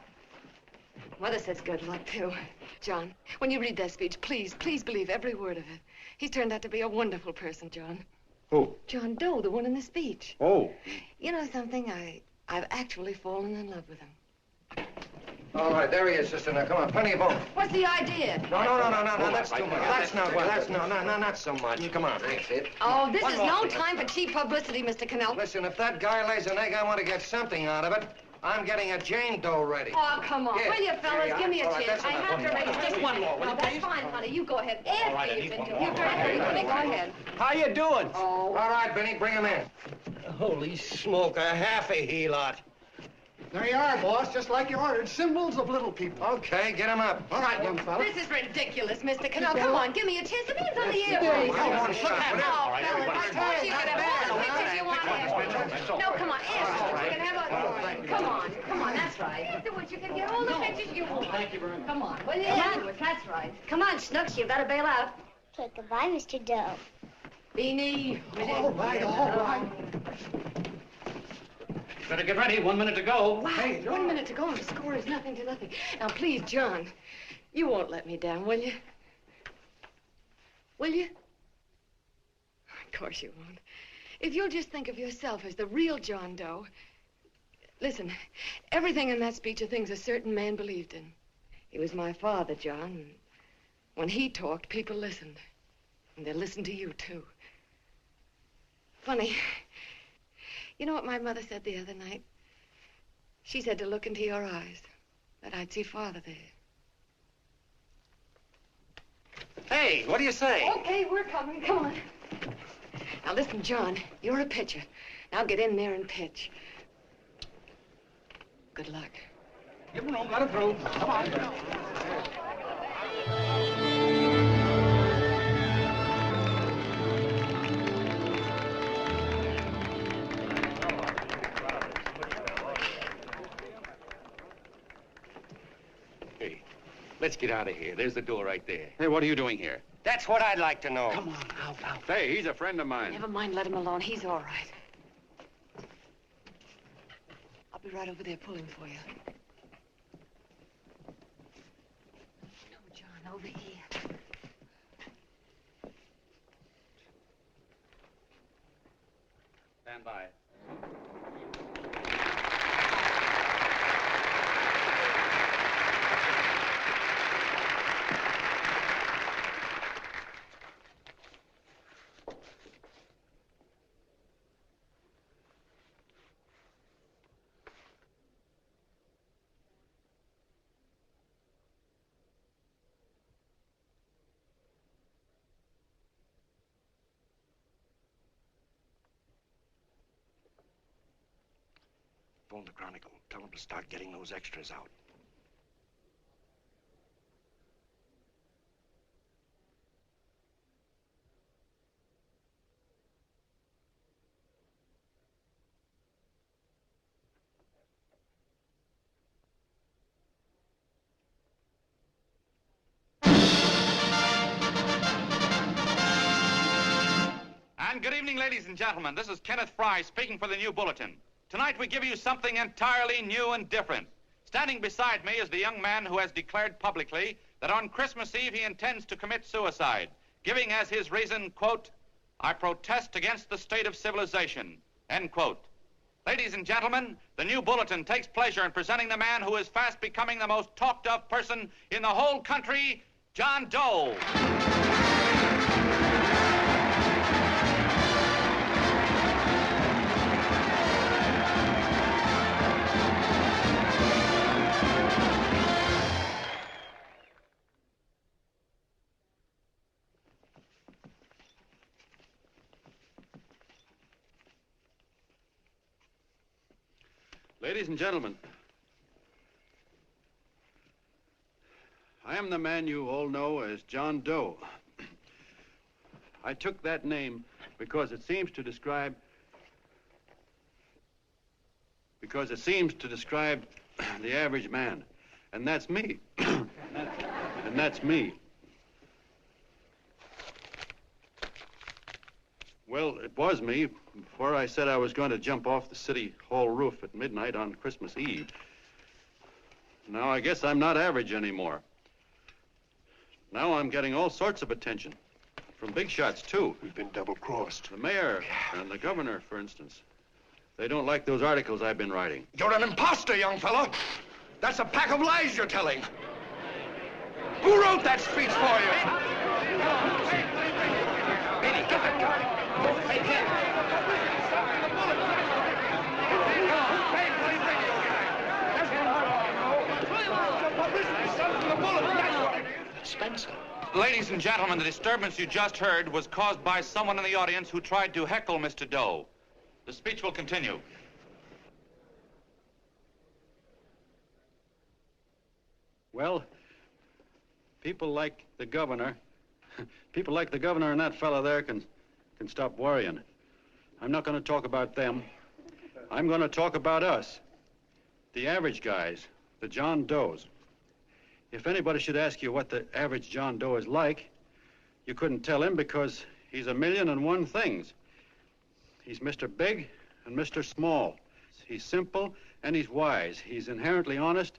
Mother says good luck, too. John, when you read that speech, please believe every word of it. He's turned out to be a wonderful person, John. Who? John Doe, the one in the speech. Oh. You know something? I've actually fallen in love with him. All right, there he is, sister. Now, come on, plenty of room. What's the idea? No, that's too much. Not so much. Come on, that's it. Oh, this is no time for cheap publicity, Mr. Cannell. Listen, if that guy lays an egg, I want to get something out of it. I'm getting a Jane Doe ready. Oh, come on. Yeah. Will you, fellas? Yeah, Give me a all right, chance. that's I enough. have to raise just one more. Well, that's fine, honey. You go ahead. After you've been doing it. Honey, go ahead. How you doing? Oh. All right, Benny, bring him in. Holy smoke, a half a helot. There you are, boss, just like you ordered. Symbols of little people. Okay, get him up. All right, young fella. This is ridiculous, Mr. Cannell. Come on, give me a chance. The man's on the air, please. one shot. Oh, fellas, I told you could have all the pictures you want. No, come on, ask. You can have a... Come on, that's right. Afterwards, you can get all the pictures you want. Thank you very much. Come on, will you? Afterwards, that's right. Come on, Snooks, you've got to bail out. Okay, goodbye, Mr. Doe. Beanie. All right. Better get ready. 1 minute to go. Wow, hey, 1 minute to go and the score is nothing to nothing. Now, please, John, You won't let me down, will you? Will you? Of course you won't. If you'll just think of yourself as the real John Doe. Listen, everything in that speech are things a certain man believed in. He was my father, John. When he talked, people listened. And they'll listen to you, too. Funny. You know what my mother said the other night? She said to look into your eyes, that I'd see Father there. Hey, what do you say? Okay, we're coming. Come on. Now, listen, John, you're a pitcher. Now get in there and pitch. Good luck. Give him room, let him through. Come on. Hey, let's get out of here. There's the door right there. Hey, what are you doing here? That's what I'd like to know. Come on, out. Hey, he's a friend of mine. Never mind, let him alone. He's all right. I'll be right over there pulling for you. No, John, over here. Stand by. Phone the Chronicle. Tell them to start getting those extras out. And good evening, ladies and gentlemen. This is Kenneth Fry speaking for the New Bulletin. Tonight we give you something entirely new and different. Standing beside me is the young man who has declared publicly that on Christmas Eve he intends to commit suicide, giving as his reason, quote, "I protest against the state of civilization," end quote. Ladies and gentlemen, the New Bulletin takes pleasure in presenting the man who is fast becoming the most talked of person in the whole country, John Doe. Ladies and gentlemen, I am the man you all know as John Doe. I took that name because it seems to describe the average man. And that's me. And that's me. Well, it was me before I said I was going to jump off the city hall roof at midnight on Christmas Eve. Now I guess I'm not average anymore. Now I'm getting all sorts of attention. From big shots, too. We've been double-crossed. The mayor and the governor, for instance. They don't like those articles I've been writing. You're an imposter, young fella. That's a pack of lies you're telling. Who wrote that speech for you? Benny, get that guy. Hey, Ken. Spencer. Ladies and gentlemen, the disturbance you just heard was caused by someone in the audience who tried to heckle Mr. Doe. The speech will continue. Well, people like the governor and that fella there can stop worrying. I'm not going to talk about them. I'm going to talk about us, the average guys, the John Does. If anybody should ask you what the average John Doe is like, you couldn't tell him because he's 1,000,001 things. He's Mr. Big and Mr. Small. He's simple and he's wise. He's inherently honest,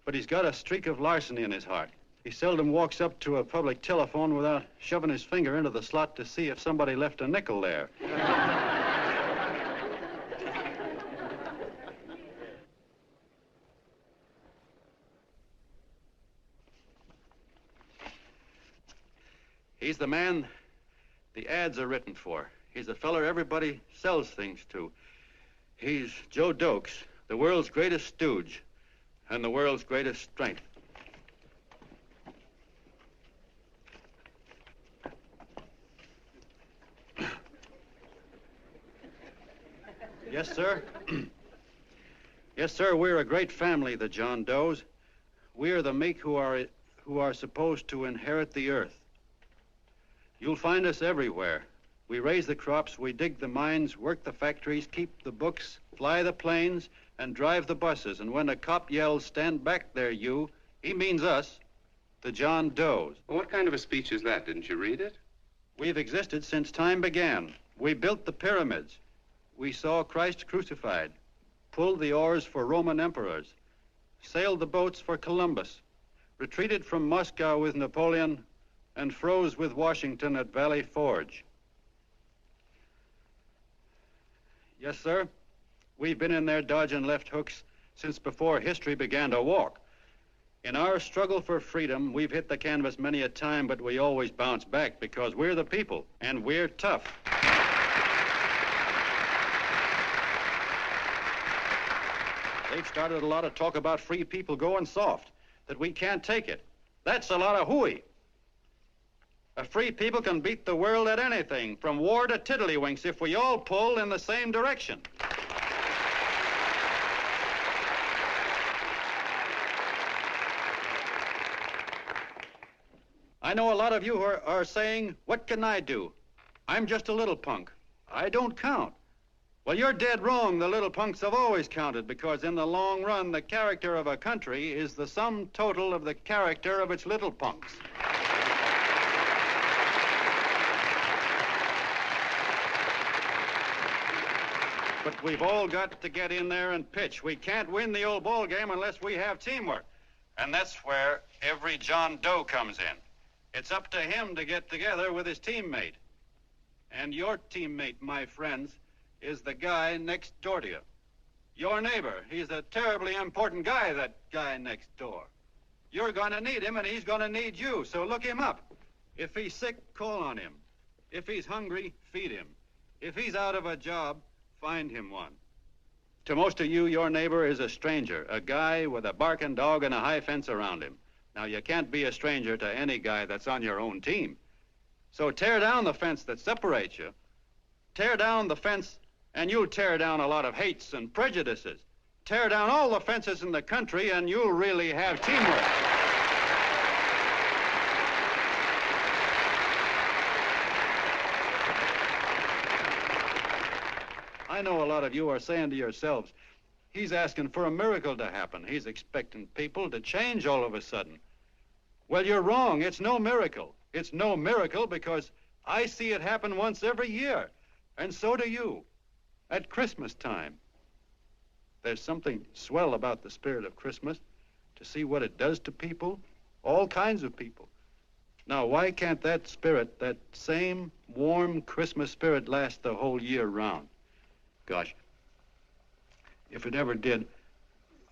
but he's got a streak of larceny in his heart. He seldom walks up to a public telephone without shoving his finger into the slot to see if somebody left a nickel there. He's the man the ads are written for. He's the feller everybody sells things to. He's Joe Doe, the world's greatest stooge and the world's greatest strength. Yes, sir. Yes, sir, we're a great family, the John Does. We're the meek who are supposed to inherit the earth. You'll find us everywhere. We raise the crops, we dig the mines, work the factories, keep the books, fly the planes, and drive the buses. And when a cop yells, "Stand back there, you," he means us, the John Does. Well, what kind of a speech is that? Didn't you read it? We've existed since time began. We built the pyramids. We saw Christ crucified, pulled the oars for Roman emperors, sailed the boats for Columbus, retreated from Moscow with Napoleon, and froze with Washington at Valley Forge. Yes, sir. We've been in there dodging left hooks since before history began to walk. In our struggle for freedom, we've hit the canvas many a time, but we always bounce back because we're the people, and we're tough. They've started a lot of talk about free people going soft, that we can't take it. That's a lot of hooey. A free people can beat the world at anything, from war to tiddlywinks, if we all pull in the same direction. I know a lot of you are saying, "What can I do? I'm just a little punk. I don't count." Well, you're dead wrong. The little punks have always counted, because in the long run, the character of a country is the sum total of the character of its little punks. But we've all got to get in there and pitch. We can't win the old ball game unless we have teamwork. And that's where every John Doe comes in. It's up to him to get together with his teammate. And your teammate, my friends, is the guy next door to you. Your neighbor. He's a terribly important guy, that guy next door. You're going to need him, and he's going to need you, so look him up. If he's sick, call on him. If he's hungry, feed him. If he's out of a job, find him one. To most of you, your neighbor is a stranger, a guy with a barking dog and a high fence around him. Now, you can't be a stranger to any guy that's on your own team. So tear down the fence that separates you. Tear down the fence, and you'll tear down a lot of hates and prejudices. Tear down all the fences in the country, and you'll really have teamwork. I know a lot of you are saying to yourselves, "He's asking for a miracle to happen. He's expecting people to change all of a sudden." Well, you're wrong. It's no miracle. It's no miracle because I see it happen once every year, and so do you, at Christmas time. There's something swell about the spirit of Christmas, to see what it does to people, all kinds of people. Now, why can't that spirit, that same warm Christmas spirit, last the whole year round? Gosh, if it ever did,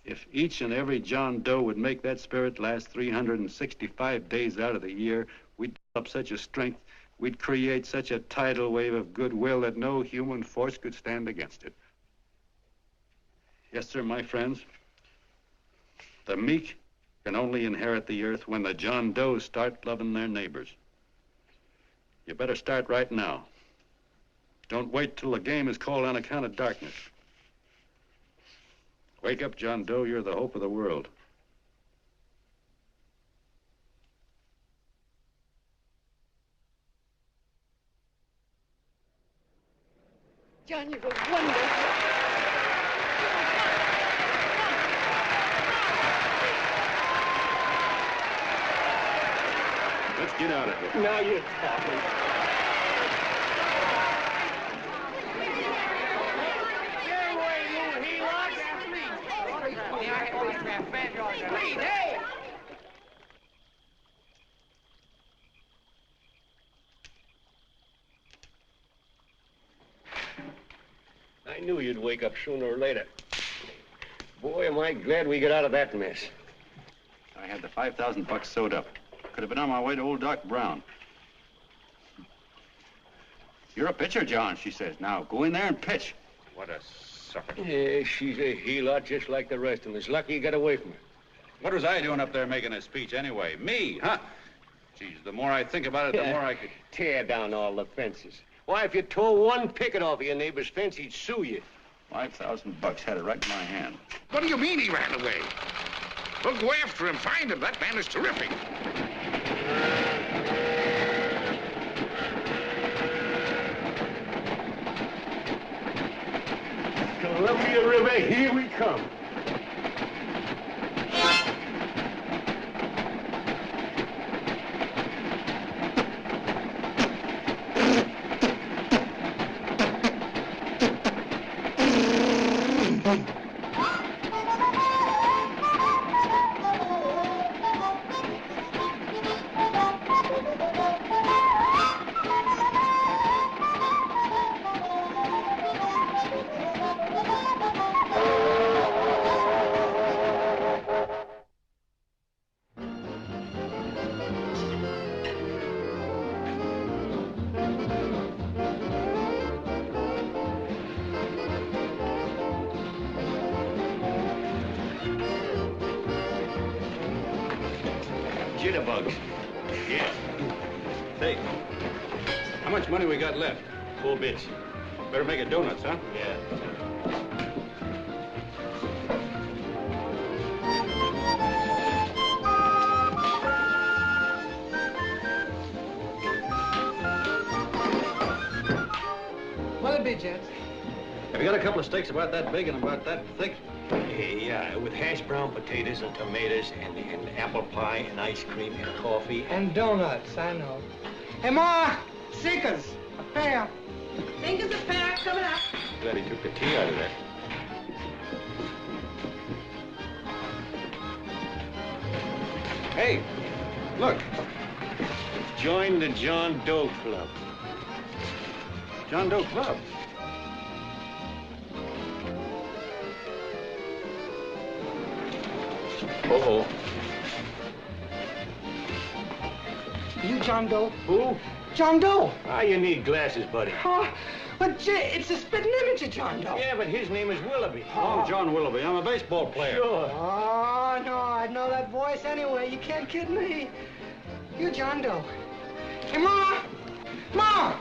if each and every John Doe would make that spirit last 365 days out of the year, we'd develop such a strength, we'd create such a tidal wave of goodwill that no human force could stand against it. Yes, sir, my friends. The meek can only inherit the earth when the John Does start loving their neighbors. You better start right now. Don't wait till the game is called on account of darkness. Wake up, John Doe. You're the hope of the world. John, you were wonderful. Let's get out of here. Now you're talking. Please, hey! I knew you'd wake up sooner or later. Boy, am I glad we got out of that mess. I had the $5,000 sewed up. Could have been on my way to old Doc Brown. You're a pitcher, John, she says. Now, go in there and pitch. What a sucker. Yeah, she's a heel-out just like the rest of us. Lucky you got away from her. What was I doing up there making a speech anyway? Me, huh? Geez, the more I think about it, the more I could... Tear down all the fences. Why, if you tore one picket off of your neighbor's fence, he'd sue you. $5,000 had it right in my hand. What do you mean he ran away? Well, go after him, find him. That man is terrific. Columbia River, here we come. Jitterbugs. Yeah. Say, how much money we got left? 4 bits. Better make it donuts, huh? Yeah. What'll it be, gents? Have you got a couple of steaks about that big and about that thick? Yeah, with hash brown potatoes and tomatoes and apple pie and ice cream and coffee. And donuts, I know. Hey, Ma! Seekers! A pair. Fingers a pair coming up. Glad he took the tea out of that. Hey, look. Join the John Doe Club. John Doe Club? Oh. You John Doe? Who? John Doe. Ah, you need glasses, buddy. Oh, but gee, it's a spitting image of John Doe. Yeah, but his name is Willoughby. Oh, John Willoughby. I'm a baseball player. Sure. Oh, no, I'd know that voice anyway. You can't kid me. You're John Doe. Hey, Ma! Ma!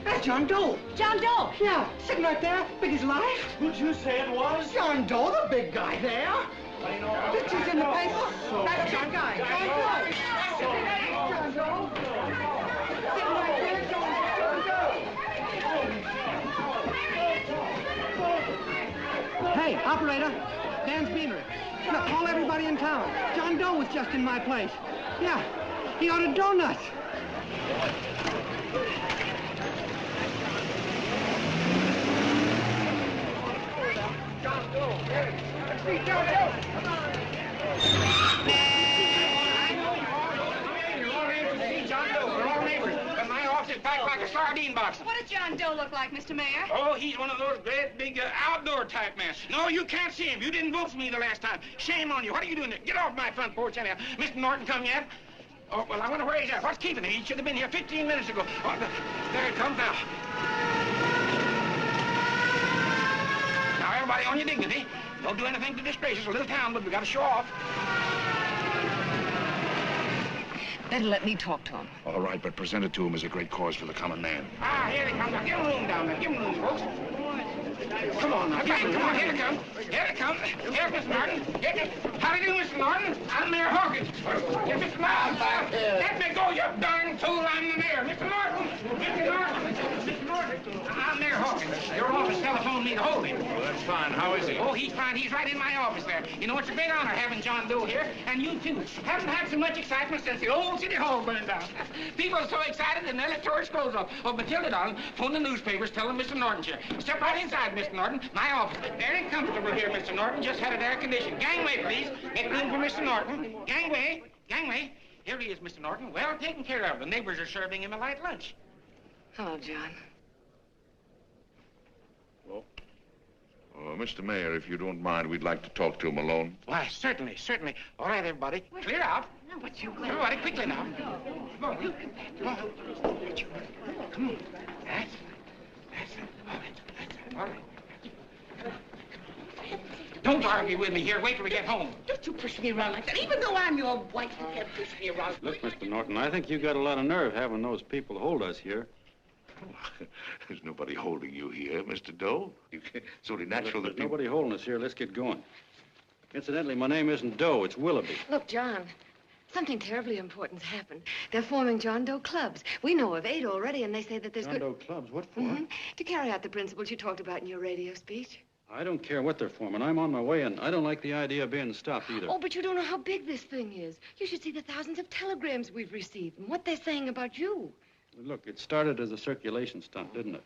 That's John Doe. John Doe? Yeah, sitting right there, big as life. Who'd you say it was? John Doe, the big guy there. Pictures in the paper. That's John Guy. John Doe. John Doe. Sitting right there, John Doe. Hey, operator. Dan's Beanery. Look, call everybody in town. John Doe was just in my place. Yeah, he ordered donuts. John Doe. Let's see John Doe. Come on. Packed like a sardine box. What does John Doe look like, Mr. Mayor? Oh, he's one of those great big outdoor type men. No, you can't see him. You didn't vote for me the last time. Shame on you. What are you doing there? Get off my front porch anyhow. Mr. Norton come yet? Oh, well, I wonder where he's at. What's keeping him? He should have been here 15 minutes ago. Oh, there it comes now. Now, everybody on your dignity. Don't do anything to disgrace us. A little town, but we got to show off. Better let me talk to him. All right, but present it to him as a great cause for the common man. Ah, here they come. Now, give him room down there. Give him room, folks. Come on now. Come on. Here they come. Here they come. Here's Mr. Norton. How do you do, Mr. Norton? I'm Mayor Hawkins. Here's Mr. Norton. Let me go, you darn fool. I'm the mayor. Mr. Norton. Mr. Norton. Mr. Norton. I'm Mayor Hawkins. Your office telephoned me to hold him. Well, that's fine. How is he? Oh, he's fine. He's right in my office there. You know, it's a big honor having John Doe here, and you too. Haven't had so much excitement since the old city hall burned down. People are so excited and their tourists clothes off. Oh, Matilda, darling, phone the newspapers, tell them Mr. Norton's here. Step right inside, Mr. Norton. My office. Very comfortable here, Mr. Norton. Just had it air conditioned. Gangway, please. Make room for Mr. Norton. Gangway. Gangway. Here he is, Mr. Norton. Well taken care of. The neighbors are serving him a light lunch. Hello, John. Well, Mr. Mayor, if you don't mind, we'd like to talk to him alone. Why, certainly, certainly. All right, everybody. Clear out. Everybody, quickly now. Come on, you. Come on. Come on. That's it. All right. Don't argue with me here. Wait till we get home. Don't you push me around like that. Even though I'm your wife, you can't push me around. Look, Mr. Norton, I think you got a lot of nerve having those people hold us here. There's nobody holding you here, Mr. Doe. It's only natural Look, that there's nobody holding us here. Let's get going. Incidentally, my name isn't Doe. It's Willoughby. Look, John, something terribly important's happened. They're forming John Doe clubs. We know of 8 already, and they say that there's John Doe clubs? What for? To carry out the principles you talked about in your radio speech. I don't care what they're forming. I'm on my way, and I don't like the idea of being stopped either. Oh, but you don't know how big this thing is. You should see the thousands of telegrams we've received and what they're saying about you. Look, it started as a circulation stunt, didn't it?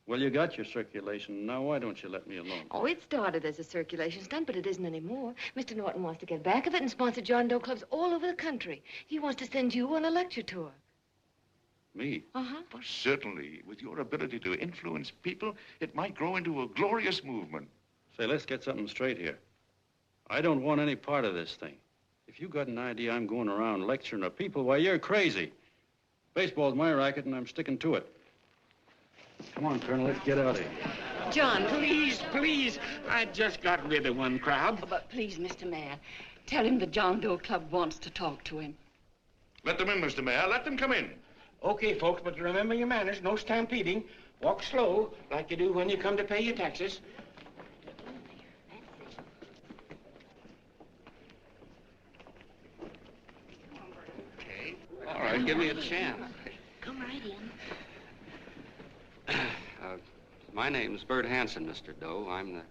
Well, you got your circulation. Now, why don't you let me alone? Oh, it started as a circulation stunt, but it isn't anymore. Mr. Norton wants to get back of it and sponsor John Doe clubs all over the country. He wants to send you on a lecture tour. Me? Uh-huh. Well, certainly, with your ability to influence people, it might grow into a glorious movement. Say, let's get something straight here. I don't want any part of this thing. If you got an idea I'm going around lecturing at people, why, you're crazy. Baseball's my racket, and I'm sticking to it. Come on, Colonel, let's get out of here. John, please. I just got rid of one crowd. Oh, but please, Mr. Mayor, tell him the John Doe Club wants to talk to him. Let them in, Mr. Mayor. Let them come in. Okay, folks, but remember your manners. No stampeding. Walk slow, like you do when you come to pay your taxes. Okay. All right, give me a chance. Come right in. My name's Bert Hansen, Mr. Doe. I'm the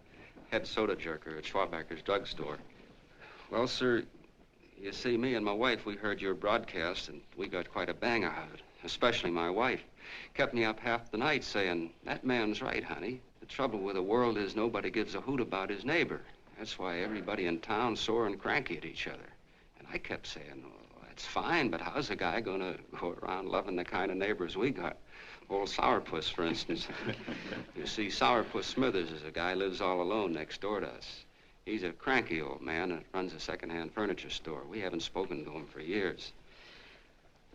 head soda jerker at Schwabacker's drugstore. Well, sir, you see, me and my wife, we heard your broadcast, and we got quite a bang out of it, especially my wife. Kept me up half the night saying, that man's right, honey. The trouble with the world is nobody gives a hoot about his neighbor. That's why everybody in town's sore and cranky at each other. And I kept saying, well, that's fine, but how's a guy gonna go around loving the kind of neighbors we got? Old Sourpuss, for instance. You see, Sourpuss Smithers is a guy lives all alone next door to us. He's a cranky old man that runs a second-hand furniture store. We haven't spoken to him for years.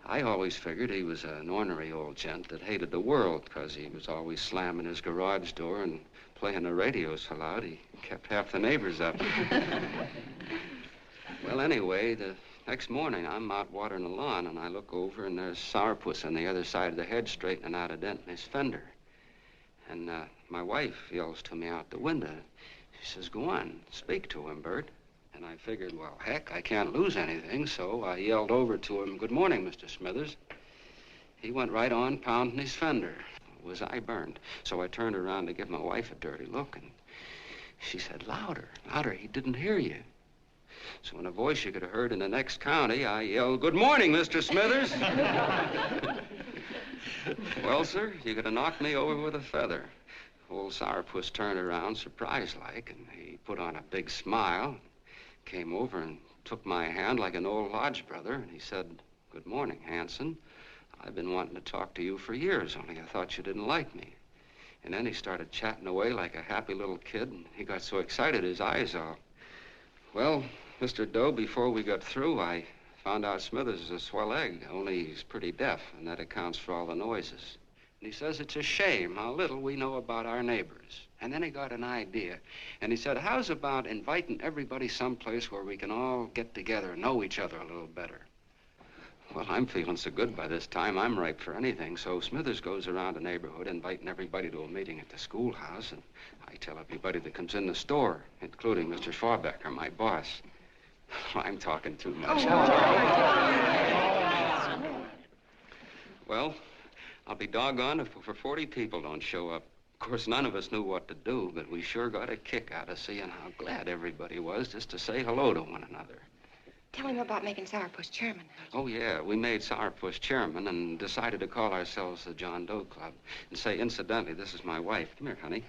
I always figured he was an ornery old gent that hated the world because he was always slamming his garage door and playing the radio so loud he kept half the neighbors up. Well, anyway, the next morning, I'm out watering the lawn, and I look over, and there's Sourpuss on the other side of the hedge straightening out a dent in his fender. And my wife yells to me out the window. She says, go on, speak to him, Bert. And I figured, well, heck, I can't lose anything, so I yelled over to him, good morning, Mr. Smithers. He went right on pounding his fender. Was I burned? So I turned around to give my wife a dirty look, and she said, louder, louder, he didn't hear you. So in a voice you could have heard in the next county, I yelled, good morning, Mr. Smithers. Well, sir, you could have knocked me over with a feather. Old Sourpuss turned around, surprised-like, and he put on a big smile, came over and took my hand like an old lodge brother, and he said, good morning, Hanson. I've been wanting to talk to you for years, only I thought you didn't like me. And then he started chatting away like a happy little kid, and he got so excited his eyes all... Well, Mr. Doe, before we got through, I found out Smithers is a swell egg, only he's pretty deaf, and that accounts for all the noises. And he says it's a shame how little we know about our neighbors. And then he got an idea, and he said, how's about inviting everybody someplace where we can all get together and know each other a little better? Well, I'm feeling so good by this time, I'm ripe for anything, so Smithers goes around the neighborhood inviting everybody to a meeting at the schoolhouse, and I tell everybody that comes in the store, including Mr. Schwabacker, my boss. I'm talking too much. Well, I'll be doggone if over 40 people don't show up. Of course, none of us knew what to do, but we sure got a kick out of seeing how glad everybody was just to say hello to one another. Tell him about making Sourpuss chairman. Oh, yeah, we made Sourpuss chairman and decided to call ourselves the John Doe Club. And say, incidentally, this is my wife. Come here, honey.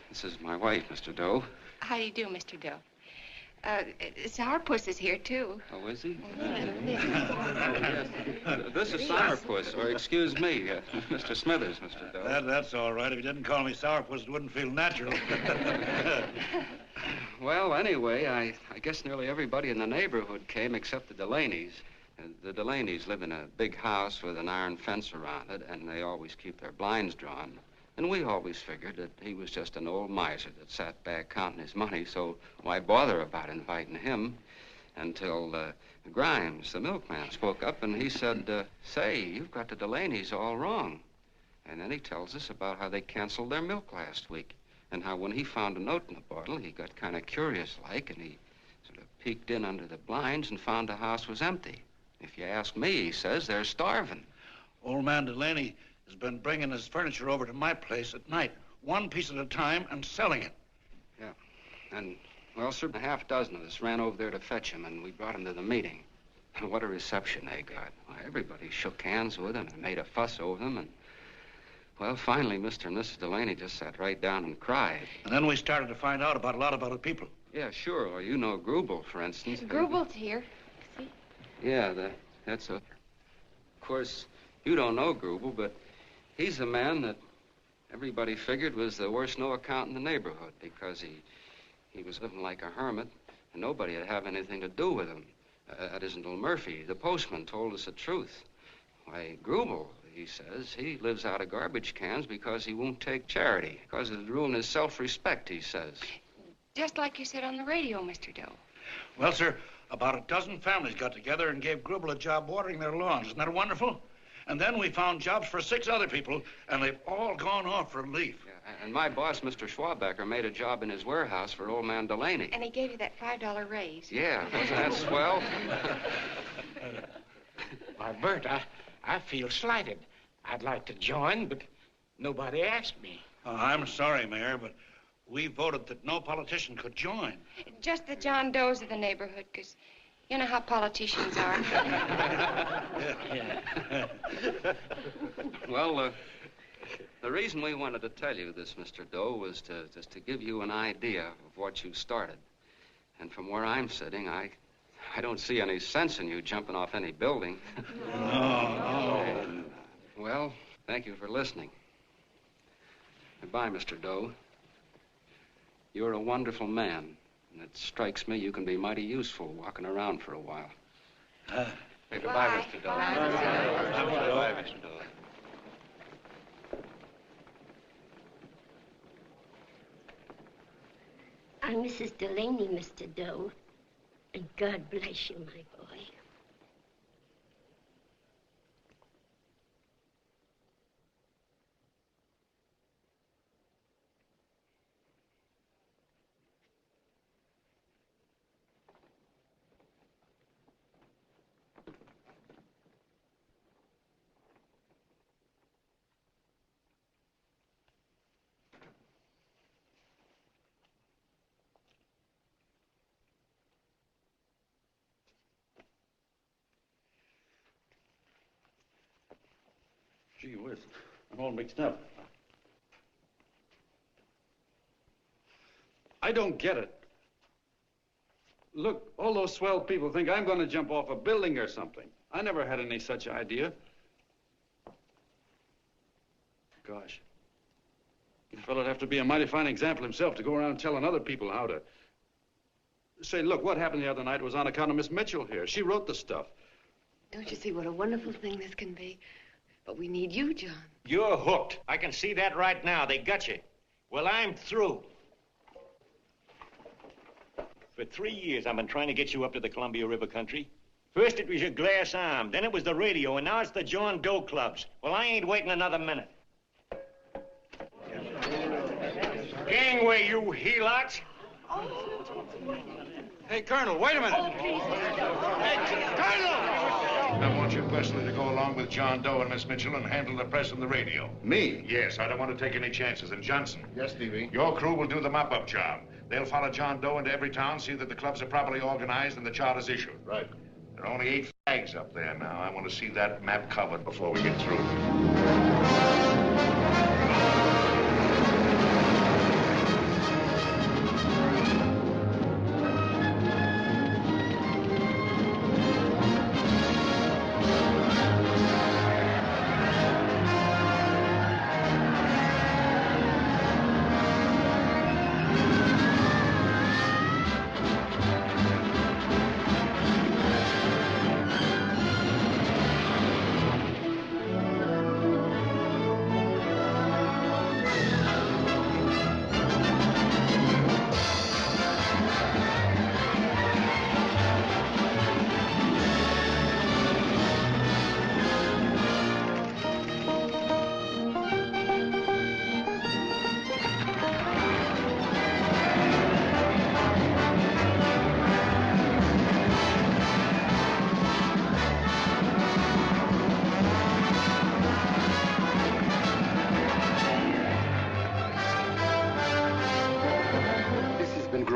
This is my wife, Mr. Doe. How do you do, Mr. Doe? Sourpuss is here, too. Oh, is he? Yes. This is Sourpuss, or excuse me, Mr. Smithers, Mr. Doe. That's all right. If you didn't call me Sourpuss, it wouldn't feel natural. Well, anyway, I guess nearly everybody in the neighborhood came except the Delaney's. The Delaney's live in a big house with an iron fence around it, and they always keep their blinds drawn. And we always figured that he was just an old miser that sat back counting his money, so why bother about inviting him? Until Grimes, the milkman, spoke up, and he said, say, you've got the Delaney's all wrong. And then he tells us about how they canceled their milk last week, and how when he found a note in the bottle, he got kind of curious-like, and he sort of peeked in under the blinds and found the house was empty. If you ask me, he says, they're starving. Old man Delaney has been bringing his furniture over to my place at night, one piece at a time, and selling it. Yeah. And, well, sir, a half dozen of us ran over there to fetch him, and we brought him to the meeting. And what a reception they got. Why, everybody shook hands with him and made a fuss over them, and, well, finally, Mr. and Mrs. Delaney just sat right down and cried. And then we started to find out about a lot of other people. Yeah, sure. Well, you know Grubel, for instance. Grubel's here. See? Yeah, that's a... Of course, you don't know Grubel, but he's the man that everybody figured was the worst no-account in the neighborhood because he was living like a hermit and nobody would have anything to do with him. That isn't Little Murphy. The postman told us the truth. Why, Grubel, he says, he lives out of garbage cans because he won't take charity, because it'd ruin his self-respect, he says. Just like you said on the radio, Mr. Doe. Well, sir, about a dozen families got together and gave Grubel a job watering their lawns. Isn't that wonderful? And then we found jobs for 6 other people, and they've all gone off for leave. Yeah, and my boss, Mr. Schwabecker, made a job in his warehouse for old man Delaney. And he gave you that $5 raise. Yeah, wasn't that swell? Why, Bert, I feel slighted. I'd like to join, but nobody asked me. I'm sorry, Mayor, but we voted that no politician could join. Just the John Does of the neighborhood, because you know how politicians are. Well, the reason we wanted to tell you this, Mr. Doe, was just to give you an idea of what you started. And from where I'm sitting, I don't see any sense in you jumping off any building. No. Well, thank you for listening. Goodbye, Mr. Doe. You're a wonderful man, and it strikes me you can be mighty useful walking around for a while. Hey, goodbye, Mr. Doe. Goodbye, Mr. Doe. I'm Mrs. Delaney, Mr. Doe, and God bless you, my boy. Gee whiz, I'm all mixed up. I don't get it. Look, all those swell people think I'm going to jump off a building or something. I never had any such idea. Gosh. The fellow'd have to be a mighty fine example himself to go around telling other people how to... Say, look, what happened the other night was on account of Miss Mitchell here. She wrote the stuff. Don't you see what a wonderful thing this can be? But we need you, John. You're hooked. I can see that right now. They got you. Well, I'm through. For 3 years, I've been trying to get you up to the Columbia River country. First, it was your glass arm. Then it was the radio. And now it's the John Doe clubs. Well, I ain't waiting another minute. Gangway, you helots. Hey, Colonel, wait a minute. Oh, please, Hey, Colonel! I want you personally to go along with John Doe and Miss Mitchell and handle the press and the radio. Me? Yes, I don't want to take any chances. And Johnson. Yes, Stevie? Your crew will do the mop-up job. They'll follow John Doe into every town, see that the clubs are properly organized and the charters issued. Right. There are only 8 flags up there now. I want to see that map covered before we get through.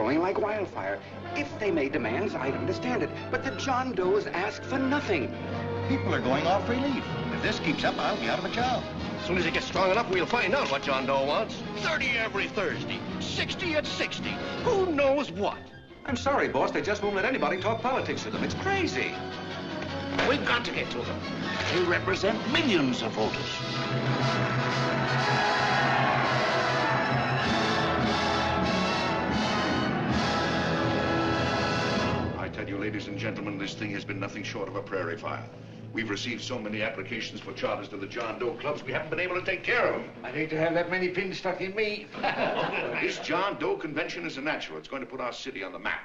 growing like wildfire. If they made demands, I'd understand it. But the John Does ask for nothing. People are going off relief. If this keeps up, I'll be out of a job. As soon as it gets strong enough, we'll find out what John Doe wants. 30 every Thursday, 60 at 60. Who knows what? I'm sorry, boss. They just won't let anybody talk politics to them. It's crazy. We've got to get to them. They represent millions of voters. I tell you, ladies and gentlemen, this thing has been nothing short of a prairie fire. We've received so many applications for charters to the John Doe clubs, we haven't been able to take care of them. I'd hate to have that many pins stuck in me. This John Doe convention is a natural. It's going to put our city on the map.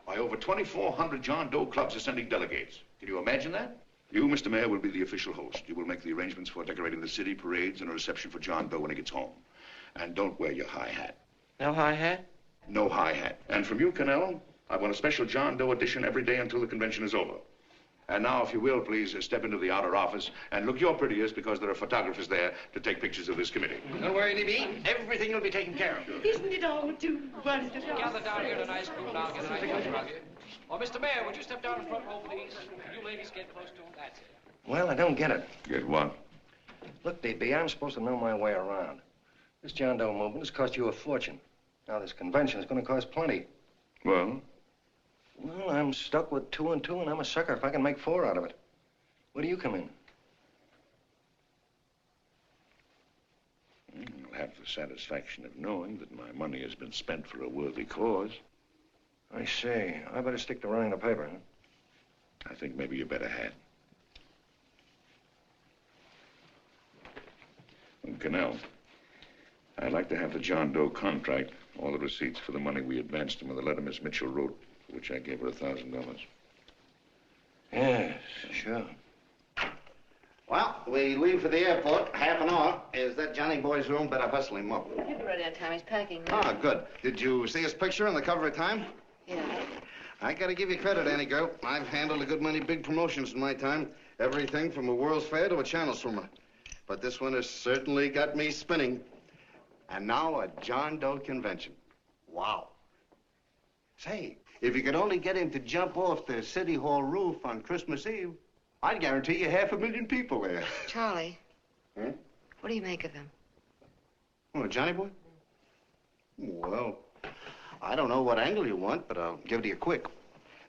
By over 2,400 John Doe clubs are sending delegates. Can you imagine that? You, Mr. Mayor, will be the official host. You will make the arrangements for decorating the city, parades, and a reception for John Doe when he gets home. And don't wear your high hat. No high hat? No high hat. And from you, Canelo, I want a special John Doe edition every day until the convention is over. And now, if you will, please step into the outer office and look your prettiest because there are photographers there to take pictures of this committee. Don't worry, DB. Everything will be taken care of. Isn't it all too wonderful? Gather down here in an ice cream and I'll get an ice cream around here. Oh, Mr. Mayor, would you step down in front row, please? You ladies get close to him. That's it. Well, I don't get it. Get what? Look, DB, I'm supposed to know my way around. This John Doe movement has cost you a fortune. Now, this convention is going to cost plenty. Well? Well, I'm stuck with 2 and 2, and I'm a sucker if I can make 4 out of it. Where do you come in? You'll have the satisfaction of knowing that my money has been spent for a worthy cause. I see. I better stick to running the paper, huh? I think maybe you better had. Canal, I'd like to have the John Doe contract, all the receipts for the money we advanced him, and the letter Miss Mitchell wrote, for which I gave her $1,000. Yes, sure. Well, we leave for the airport. Half an hour. Is that Johnny boy's room? Better hustle him up. He'll be ready on time. He's packing. Ah, good. Did you see his picture on the cover of Time? Yeah. I gotta give you credit, Annie girl. I've handled a good many big promotions in my time. Everything from a World's Fair to a Channel swimmer. But this one has certainly got me spinning. And now a John Doe convention. Wow. Say, if you could only get him to jump off the City Hall roof on Christmas Eve, I'd guarantee you 500,000 people there. Charlie. Huh? What do you make of him? Oh, Johnny boy? Well, I don't know what angle you want, but I'll give it to you quick.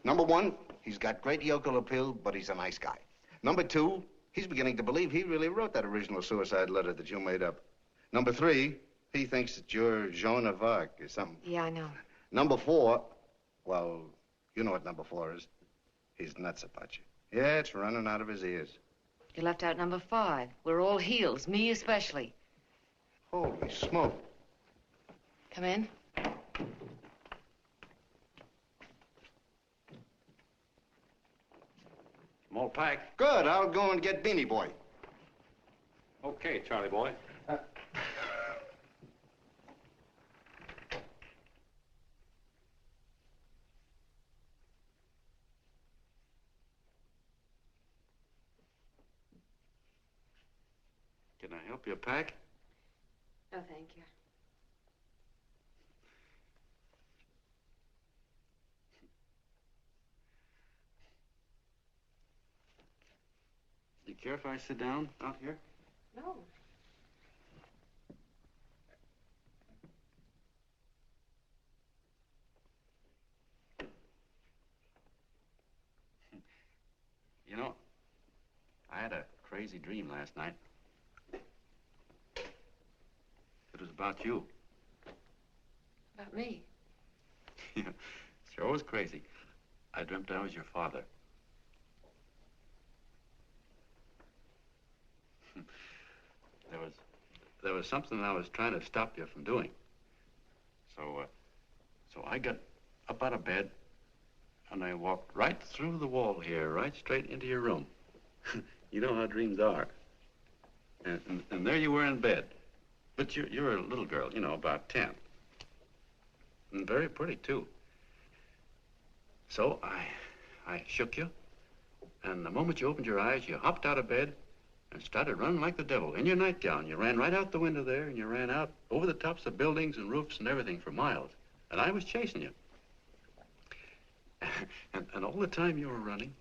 Number 1, he's got great yokel appeal, but he's a nice guy. Number 2, he's beginning to believe he really wrote that original suicide letter that you made up. Number 3, he thinks that you're Joan of Arc or something. Yeah, I know. Number 4, well, you know what number 4 is. He's nuts about you. Yeah, it's running out of his ears. You left out number 5. We're all heels, me especially. Holy smoke. Come in. Small pack. Good. I'll go and get Beanie Boy. Okay, Charlie boy. Can I help you pack? No, thank you. Do you care if I sit down out here? No. You know, I had a crazy dream last night. It was about you. About me? Sure was crazy. I dreamt I was your father. There was something I was trying to stop you from doing. So I got up out of bed and I walked right through the wall here, right straight into your room. You know how dreams are. And there you were in bed. But you're a little girl, you know, about 10. And very pretty, too. So I shook you, and the moment you opened your eyes, you hopped out of bed and started running like the devil in your nightgown. You ran right out the window there, and you ran out over the tops of buildings and roofs and everything for miles. And I was chasing you. And all the time you were running,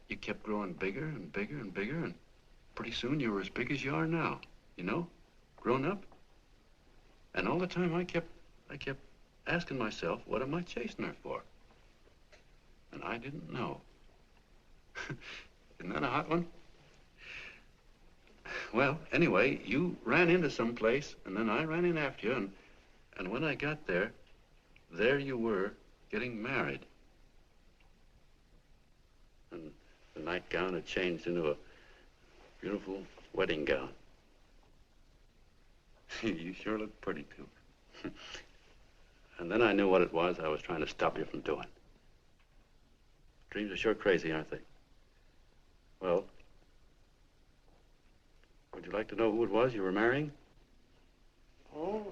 you kept growing bigger and bigger and bigger, and pretty soon you were as big as you are now, you know, grown up. And all the time I kept asking myself, what am I chasing her for? And I didn't know. Isn't that a hot one? Well, anyway, you ran into some place, and then I ran in after you, and when I got there, there you were, getting married. And the nightgown had changed into a beautiful wedding gown. You sure look pretty, too. And then I knew what it was I was trying to stop you from doing. Dreams are sure crazy, aren't they? Well, would you like to know who it was you were marrying? Oh,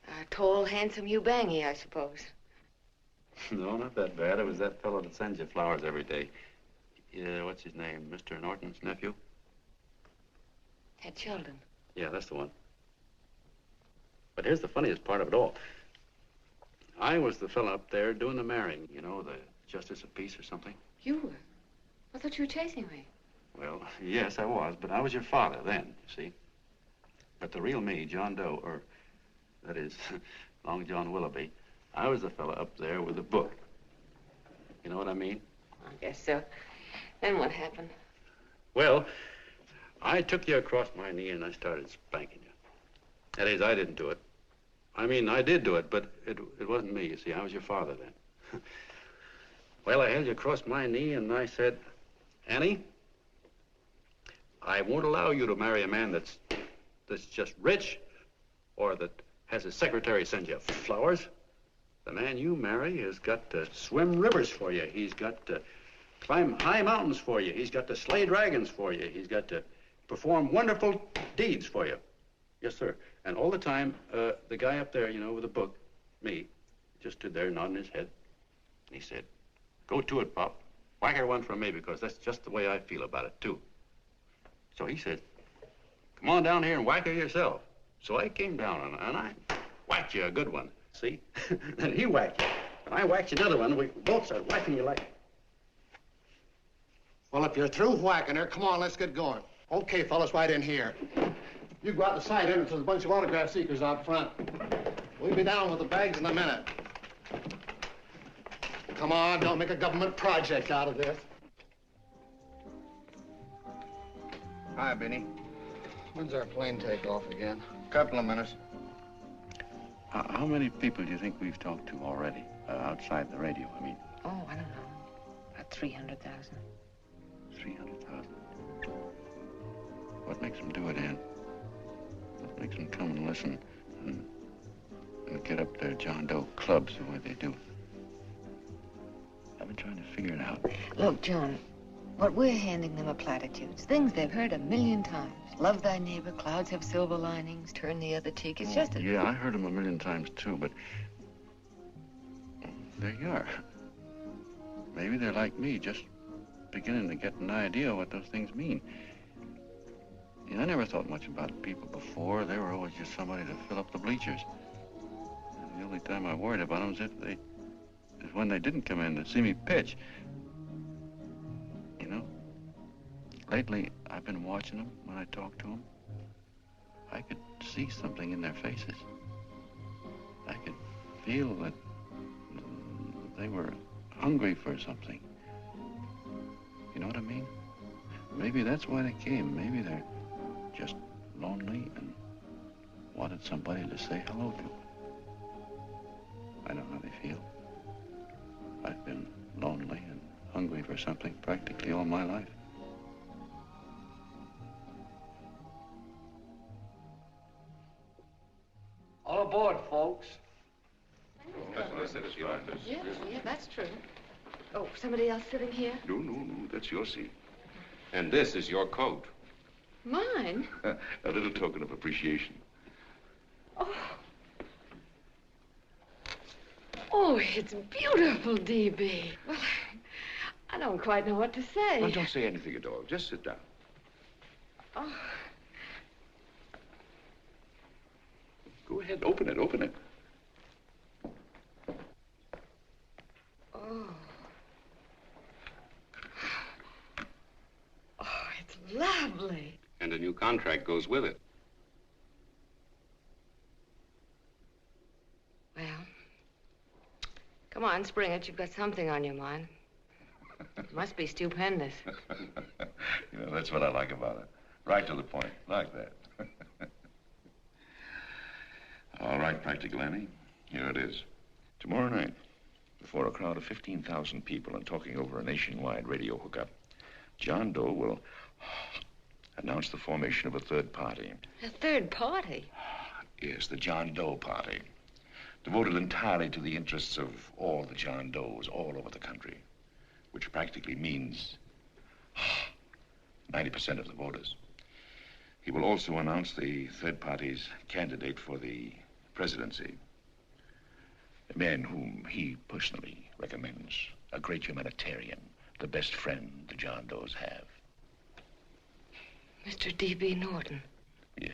a tall, handsome Ubangi, I suppose. No, not that bad. It was that fellow that sends you flowers every day. Yeah, what's his name? Mr. Norton's nephew? Ted Sheldon. Yeah, that's the one. But here's the funniest part of it all. I was the fellow up there doing the marrying, you know, the justice of peace or something. You were? I thought you were chasing me. Well, yes, I was, but I was your father then, you see. But the real me, John Doe, or that is, Long John Willoughby, I was the fellow up there with the book. You know what I mean? I guess so. Then what happened? Well, I took you across my knee and I started spanking you. That is, I didn't do it. I mean, I did do it, but it wasn't me, you see. I was your father then. Well, I held you across my knee and I said, Annie, I won't allow you to marry a man that's just rich or that has his secretary send you flowers. The man you marry has got to swim rivers for you. He's got to climb high mountains for you. He's got to slay dragons for you. He's got to perform wonderful deeds for you. Yes, sir. And all the time, the guy up there, you know, with the book, me, just stood there nodding his head. And he said, go to it, Pop. Whack her one from me, because that's just the way I feel about it, too. So he said, come on down here and whack her yourself. So I came down and I whacked you a good one, see? And he whacked you. And I whacked you another one. We both started whacking you like... Well, if you're through whacking her, come on, let's get going. Okay, fellas, right in here. You go out the side entrance. There's a bunch of autograph seekers out front. We'll be down with the bags in a minute. Come on, don't make a government project out of this. Hi, Benny. When's our plane take off again? Couple of minutes. How many people do you think we've talked to already, outside the radio, I mean? Oh, I don't know. About 300,000. 300,000? What makes them do it, Ann? What makes them come and listen and get up their John Doe clubs the way they do? I've been trying to figure it out. Look, John, what we're handing them are platitudes, things they've heard 1,000,000 times. Love thy neighbor, clouds have silver linings, turn the other cheek. It's just a... Yeah, I heard them 1,000,000 times, too, but there you are. Maybe they're like me, just beginning to get an idea of what those things mean. You know, I never thought much about people before. They were always just somebody to fill up the bleachers. And the only time I worried about them is when they didn't come in to see me pitch. You know, lately I've been watching them when I talk to them. I could see something in their faces. I could feel that they were hungry for something. You know what I mean? Maybe that's why they came. Maybe they're just lonely and wanted somebody to say hello to. I know how they feel. I've been lonely and hungry for something practically all my life. All aboard, folks. Yeah, that's true. Oh, somebody else sitting here? No, that's your seat. And this is your coat. Mine? A little token of appreciation. Oh, it's beautiful, D.B. Well, I don't quite know what to say. Well, don't say anything at all. Just sit down. Oh. Go ahead, open it. contract goes with it. Well, come on, spring it. You've got something on your mind. It must be stupendous. You know, that's what I like about it. Right to the point, like that. All right, Practical Annie, here it is. Tomorrow night, before a crowd of 15,000 people and talking over a nationwide radio hookup, John Doe will announce the formation of a third party. A third party? Yes, the John Doe Party. Devoted entirely to the interests of all the John Does all over the country, which practically means 90% of the voters. He will also announce the third party's candidate for the presidency, a man whom he personally recommends, a great humanitarian, the best friend the John Does have. Mr. D.B. Norton. Yes.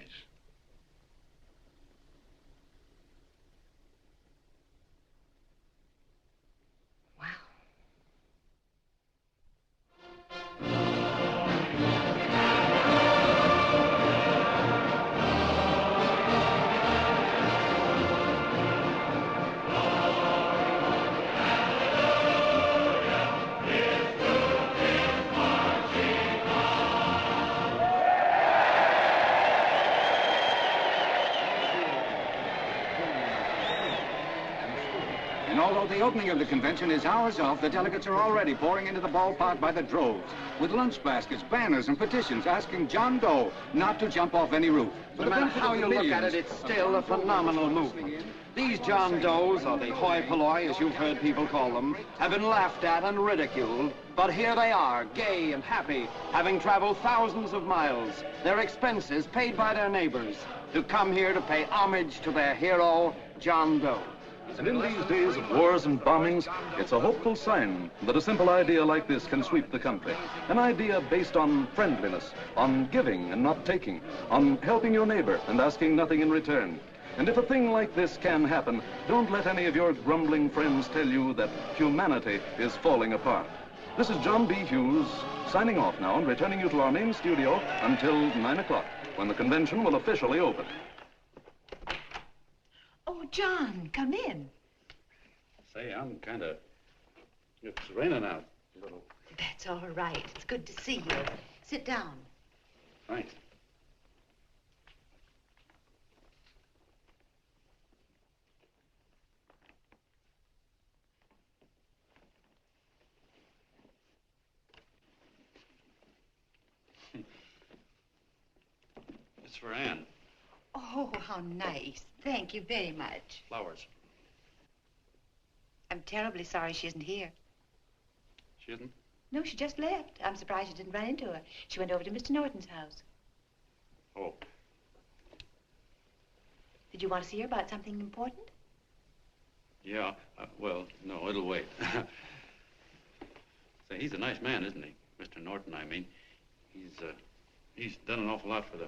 And although the opening of the convention is hours off, the delegates are already pouring into the ballpark by the droves, with lunch baskets, banners, and petitions asking John Doe not to jump off any roof. No matter how you look at it, it's still a phenomenal movement. These John Does, or the hoi polloi, as you've heard people call them, have been laughed at and ridiculed. But here they are, gay and happy, having traveled thousands of miles, their expenses paid by their neighbors, to come here to pay homage to their hero, John Doe. And in these days of wars and bombings, it's a hopeful sign that a simple idea like this can sweep the country. An idea based on friendliness, on giving and not taking, on helping your neighbor and asking nothing in return. And if a thing like this can happen, don't let any of your grumbling friends tell you that humanity is falling apart. This is John B. Hughes, signing off now and returning you to our main studio until 9 o'clock, when the convention will officially open. Oh, John, come in. Say, I'm it's raining out a little. That's all right. It's good to see you. Sit down. Thanks. It's for Anne. Oh, how nice. Thank you very much. Flowers. I'm terribly sorry she isn't here. She isn't? No, she just left. I'm surprised you didn't run into her. She went over to Mr. Norton's house. Oh. Did you want to see her about something important? Yeah. Well, no, it'll wait. Say, he's a nice man, isn't he? Mr. Norton, I mean. He's done an awful lot for the...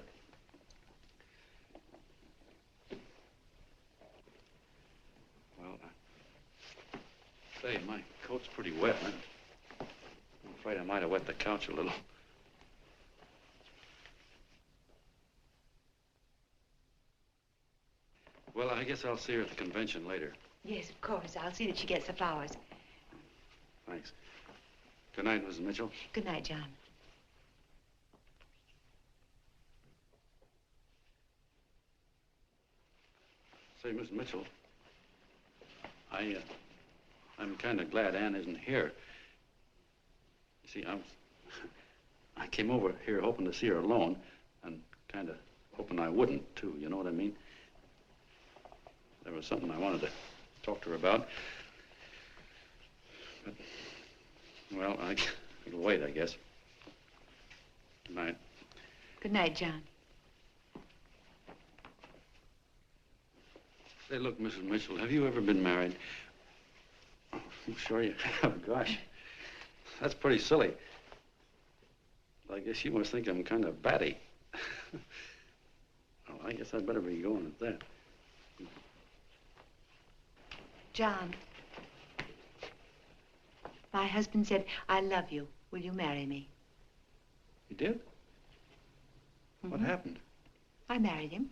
Well, say, my coat's pretty wet. I'm afraid I might have wet the couch a little. Well, I guess I'll see her at the convention later. Yes, of course. I'll see that she gets the flowers. Thanks. Good night, Mrs. Mitchell. Good night, John. Say, Miss Mitchell, I'm kind of glad Anne isn't here. You see, I came over here hoping to see her alone, and kind of hoping I wouldn't, too, you know what I mean? There was something I wanted to talk to her about. But, well, it'll wait, I guess. Good night. Good night, John. Say, look, Mrs. Mitchell, have you ever been married? Oh, I'm sure you have. Gosh, that's pretty silly. I guess you must think I'm kind of batty. Well, I guess I'd better be going at that. John, my husband said, I love you. Will you marry me? You did? What happened? I married him.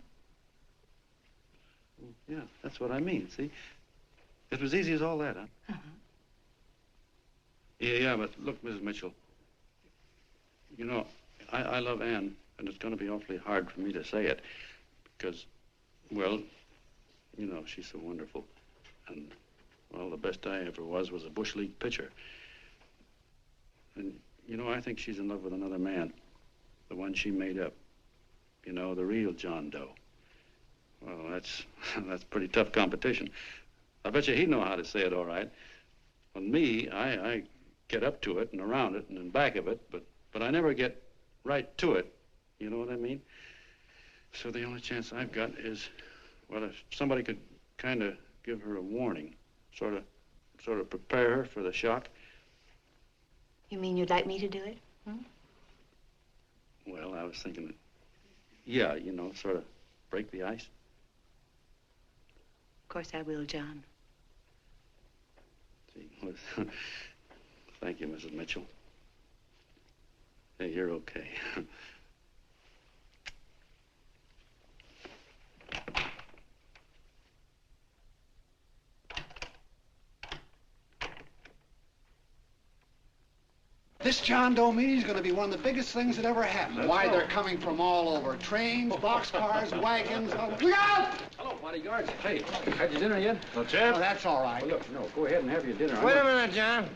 Yeah, that's what I mean, see? It was easy as all that, huh? Uh-huh. Yeah, but look, Mrs. Mitchell, you know, I love Anne, and it's going to be awfully hard for me to say it because, well, you know, she's so wonderful. And, well, the best I ever was a Bush League pitcher. And, you know, I think she's in love with another man, the one she made up. You know, the real John Doe. Well, that's pretty tough competition. I bet you he'd know how to say it all right. On me, I get up to it and around it and in back of it, but I never get right to it. You know what I mean? So the only chance I've got is, well, if somebody could kind of give her a warning, sort of prepare her for the shock. You mean you'd like me to do it? Hmm? Well, I was thinking that, yeah, you know, sort of break the ice. Of course I will, John. See, thank you, Mrs. Mitchell. Hey, you're okay. This John Doe meeting is going to be one of the biggest things that ever happened. Why, they're coming from all over. Trains, boxcars, wagons. Look out! Hello, bodyguards. Hey, had your dinner yet? No, Chip. Oh, that's all right. Well, look, no, go ahead and have your dinner. Wait a minute, John.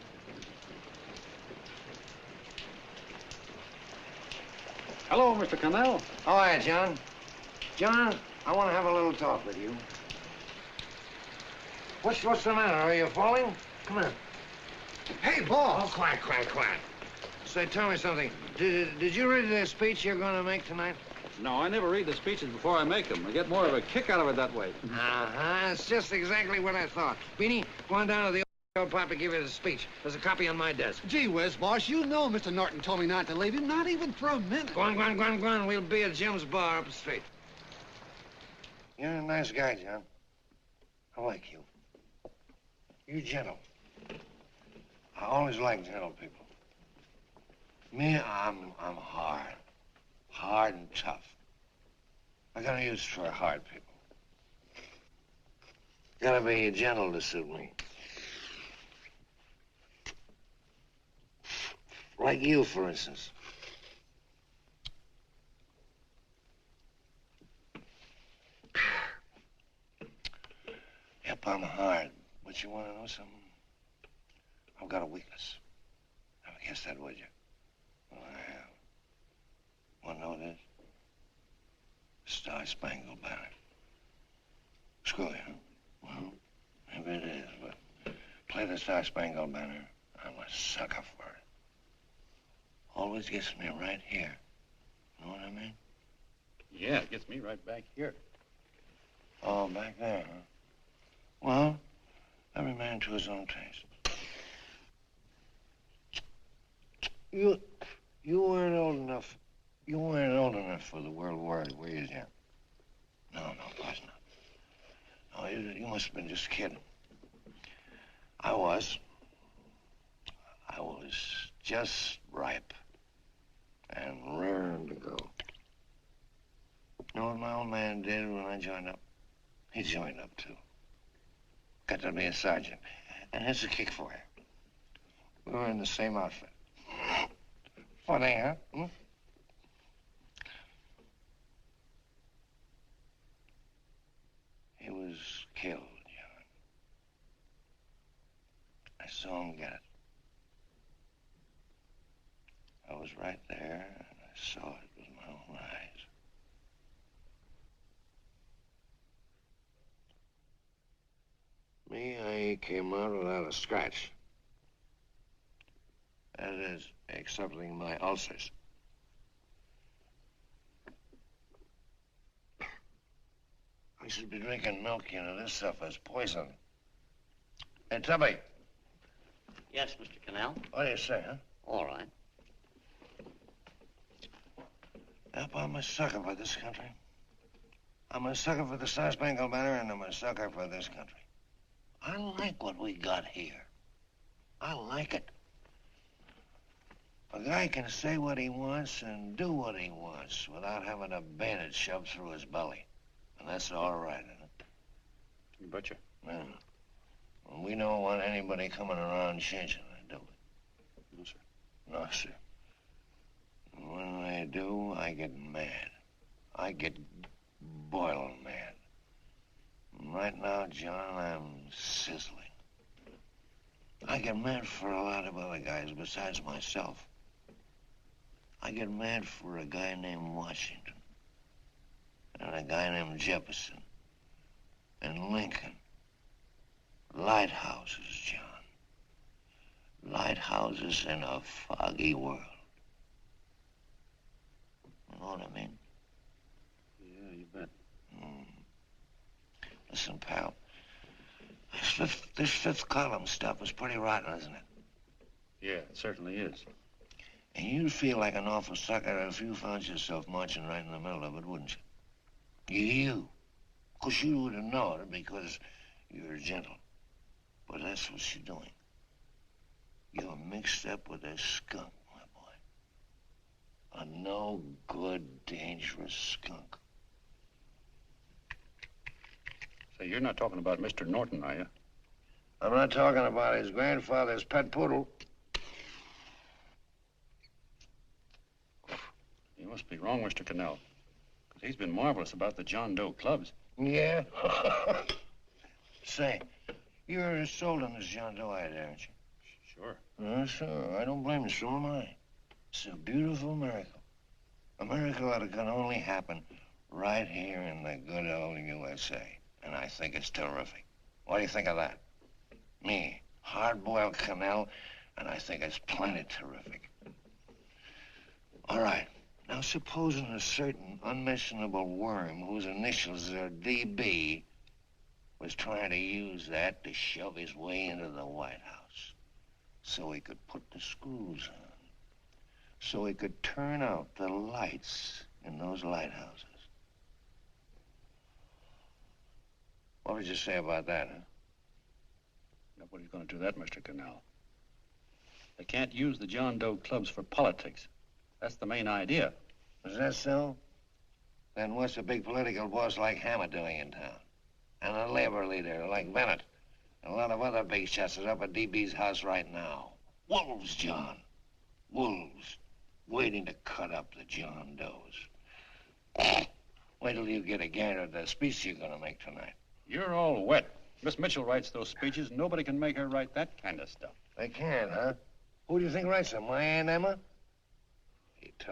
Hello, Mr. Connell. How are you, John? John, I want to have a little talk with you. What's the matter? Are you falling? Come on. Hey, boss. Oh, quiet. Say, tell me something. Did you read the speech you're going to make tonight? No, I never read the speeches before I make them. I get more of a kick out of it that way. Uh-huh. It's just exactly what I thought. Beanie, go on down to the old pop and give you the speech. There's a copy on my desk. Gee whiz, boss, you know Mr. Norton told me not to leave him, not even for a minute. Go on. We'll be at Jim's bar up the street. You're a nice guy, John. I like you. You're gentle. I always like gentle people. Me, I'm hard. Hard and tough. I got no use for hard people. Gotta be gentle to suit me. Like you, for instance. Yep, I'm hard. But you want to know something? I've got a weakness. Never guess that, would you? Well, I have. Want to know what it is? Star-Spangled Banner. Screw you, huh? Well, maybe it is, but play the Star-Spangled Banner. I'm a sucker for it. Always gets me right here. Know what I mean? Yeah, it gets me right back here. Oh, back there, huh? Well, every man to his own taste. You weren't old enough. You weren't old enough for the World War, were you, Jim? No, of course not. No, you must have been just kidding. I was. I was just ripe and raring to go. You know what my old man did when I joined up? He joined up, too. Got to be a sergeant. And here's a kick for you. We were in the same outfit. Funny, huh? Hmm? He was killed, John. I saw him get it. I was right there, and I saw it with my own eyes. Me, I came out without a scratch. That is, excepting my ulcers. I should be drinking milk, you know. This stuff is poison. Hey, Tubby. Yes, Mr. Connell. What do you say, huh? All right. Yep, I'm a sucker for this country. I'm a sucker for the Star-Spangled Banner, and I'm a sucker for this country. I like what we got here. I like it. A guy can say what he wants and do what he wants without having a bayonet shoved through his belly. And that's all right, isn't it? You betcha. Yeah. Well, we don't want anybody coming around changing it, do we? No, sir. No, sir. And when they do, I get mad. I get boiling mad. And right now, John, I'm sizzling. I get mad for a lot of other guys besides myself. I get mad for a guy named Washington, and a guy named Jefferson, and Lincoln. Lighthouses, John. Lighthouses in a foggy world. You know what I mean? Yeah, you bet. Listen, pal. This fifth column stuff is pretty rotten, isn't it? Yeah, it certainly is. And you'd feel like an awful sucker if you found yourself marching right in the middle of it, wouldn't you? You. Because you wouldn't know it because you're gentle. But that's what you're doing. You're mixed up with a skunk, my boy. A no-good, dangerous skunk. Say, you're not talking about Mr. Norton, are you? I'm not talking about his grandfather's pet poodle. You must be wrong, Mr. Cannell. Because he's been marvelous about the John Doe clubs. Yeah? Say, you're sold on this John Doe idea, aren't you? Sure. Sure. I don't blame you. So am I. It's a beautiful miracle. A miracle that can only happen right here in the good old USA. And I think it's terrific. What do you think of that? Me, hard-boiled Cannell, and I think it's plenty terrific. All right. Now, supposing a certain unmentionable worm whose initials are DB was trying to use that to shove his way into the White House so he could put the screws on, so he could turn out the lights in those lighthouses. What would you say about that, huh? Nobody's going to do that, Mr. Cannell. They can't use the John Doe clubs for politics. That's the main idea. Is that so? Then what's a big political boss like Hammett doing in town? And a labor leader like Bennett? And a lot of other big shots are up at DB's house right now. Wolves, John. Wolves. Waiting to cut up the John Does. Wait till you get a gander at the speech you're going to make tonight. You're all wet. Miss Mitchell writes those speeches. Nobody can make her write that kind of stuff. They can't, huh? Who do you think writes them? My Aunt Emma?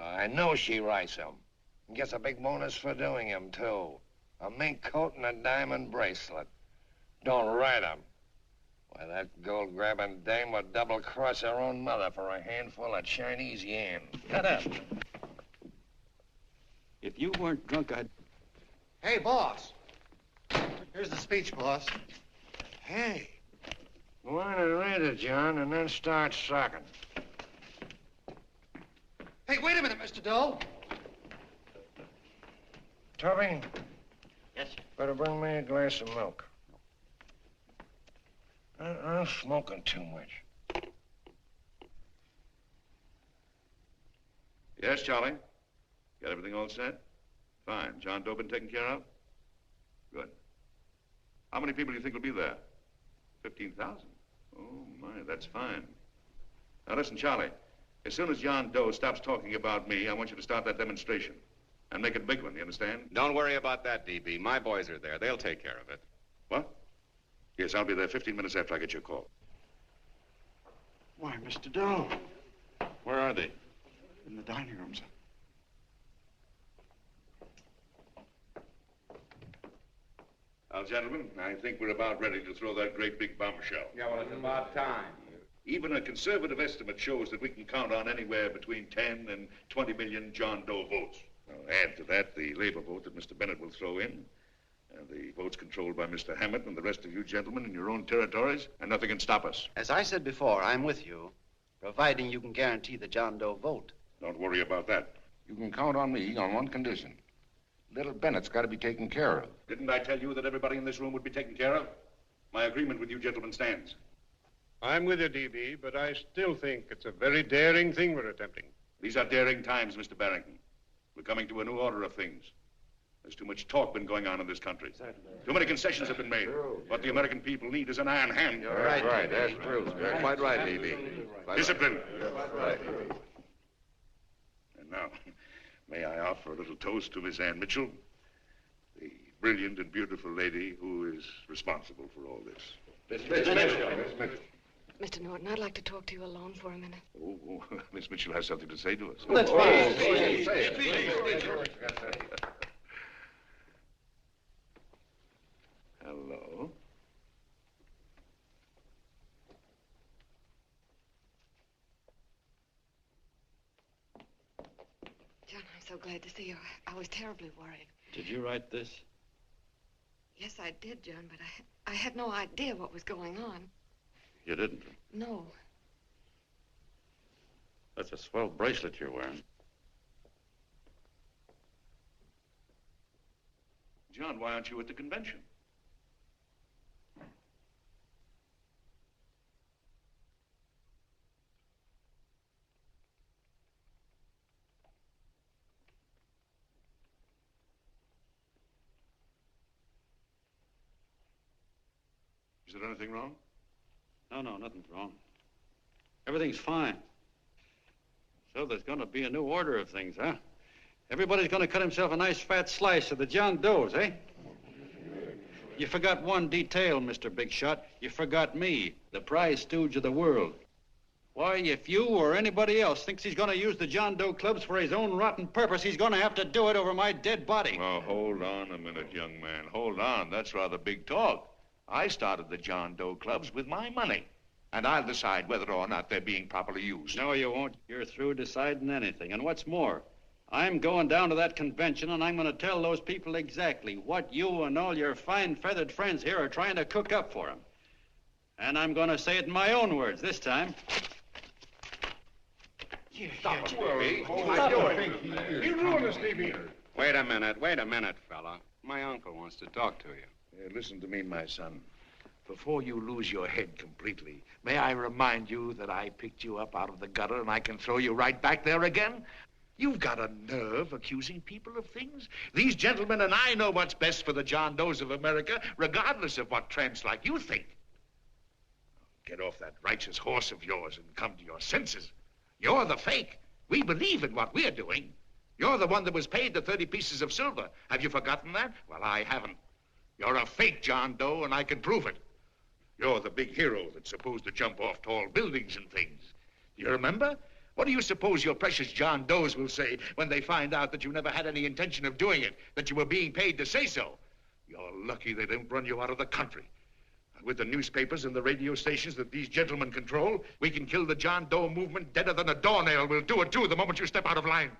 I know she writes them. And gets a big bonus for doing them, too. A mink coat and a diamond bracelet. Don't write them. Why, that gold-grabbing dame would double-cross her own mother for a handful of Chinese yen. Shut up. If you weren't drunk, I'd... Hey, boss. Here's the speech, boss. Hey. Go on and read it, John, and then start sucking. Hey, wait a minute, Mr. Doe. Tubby? Yes, sir. Better bring me a glass of milk. I'm smoking too much. Yes, Charlie? Got everything all set? Fine. John Doe been taken care of? Good. How many people do you think will be there? 15,000? Oh, my, that's fine. Now, listen, Charlie. As soon as John Doe stops talking about me, I want you to start that demonstration. And make it a big one, you understand? Don't worry about that, DB. My boys are there. They'll take care of it. What? Yes, I'll be there 15 minutes after I get your call. Why, Mr. Doe. Where are they? In the dining room, sir. Now, gentlemen, I think we're about ready to throw that great big bombshell. Yeah, well, it's about time. Even a conservative estimate shows that we can count on anywhere between 10 and 20 million John Doe votes. Now, add to that the labor vote that Mr. Bennett will throw in, and the votes controlled by Mr. Hammett and the rest of you gentlemen in your own territories, and nothing can stop us. As I said before, I'm with you, providing you can guarantee the John Doe vote. Don't worry about that. You can count on me on one condition. Little Bennett's got to be taken care of. Didn't I tell you that everybody in this room would be taken care of? My agreement with you gentlemen stands. I'm with you, D.B., but I still think it's a very daring thing we're attempting. These are daring times, Mr. Barrington. We're coming to a new order of things. There's too much talk been going on in this country. Too many concessions have been made. What the American people need is an iron hand. You're right. That's true. You're quite right, D.B. Discipline. Right. And now, may I offer a little toast to Miss Ann Mitchell, the brilliant and beautiful lady who is responsible for all this. Mr. Norton, I'd like to talk to you alone for a minute. Oh, Miss Mitchell has something to say to us. Let's Please. Hello. John, I'm so glad to see you. I was terribly worried. Did you write this? Yes, I did, John, but I had no idea what was going on. You didn't? No. That's a swell bracelet you're wearing. John, why aren't you at the convention? Is there anything wrong? No, nothing's wrong. Everything's fine. So there's going to be a new order of things, huh? Everybody's going to cut himself a nice fat slice of the John Does, eh? You forgot one detail, Mr. Big Shot. You forgot me, the prize stooge of the world. Why, if you or anybody else thinks he's going to use the John Doe clubs for his own rotten purpose, he's going to have to do it over my dead body. Oh, hold on a minute, young man. Hold on. That's rather big talk. I started the John Doe clubs with my money, and I'll decide whether or not they're being properly used. No, you won't. You're through deciding anything. And what's more, I'm going down to that convention, and I'm going to tell those people exactly what you and all your fine feathered friends here are trying to cook up for them. And I'm going to say it in my own words this time. Stop it, baby. You ruined us, D.B. Wait a minute, fella. My uncle wants to talk to you. Listen to me, my son. Before you lose your head completely, may I remind you that I picked you up out of the gutter and I can throw you right back there again? You've got a nerve accusing people of things. These gentlemen and I know what's best for the John Does of America, regardless of what tramps like you think. Get off that righteous horse of yours and come to your senses. You're the fake. We believe in what we're doing. You're the one that was paid the 30 pieces of silver. Have you forgotten that? Well, I haven't. You're a fake John Doe, and I can prove it. You're the big hero that's supposed to jump off tall buildings and things. Do you remember? What do you suppose your precious John Does will say when they find out that you never had any intention of doing it, that you were being paid to say so? You're lucky they don't run you out of the country. With the newspapers and the radio stations that these gentlemen control, we can kill the John Doe movement deader than a doornail. We'll do it, too, the moment you step out of line.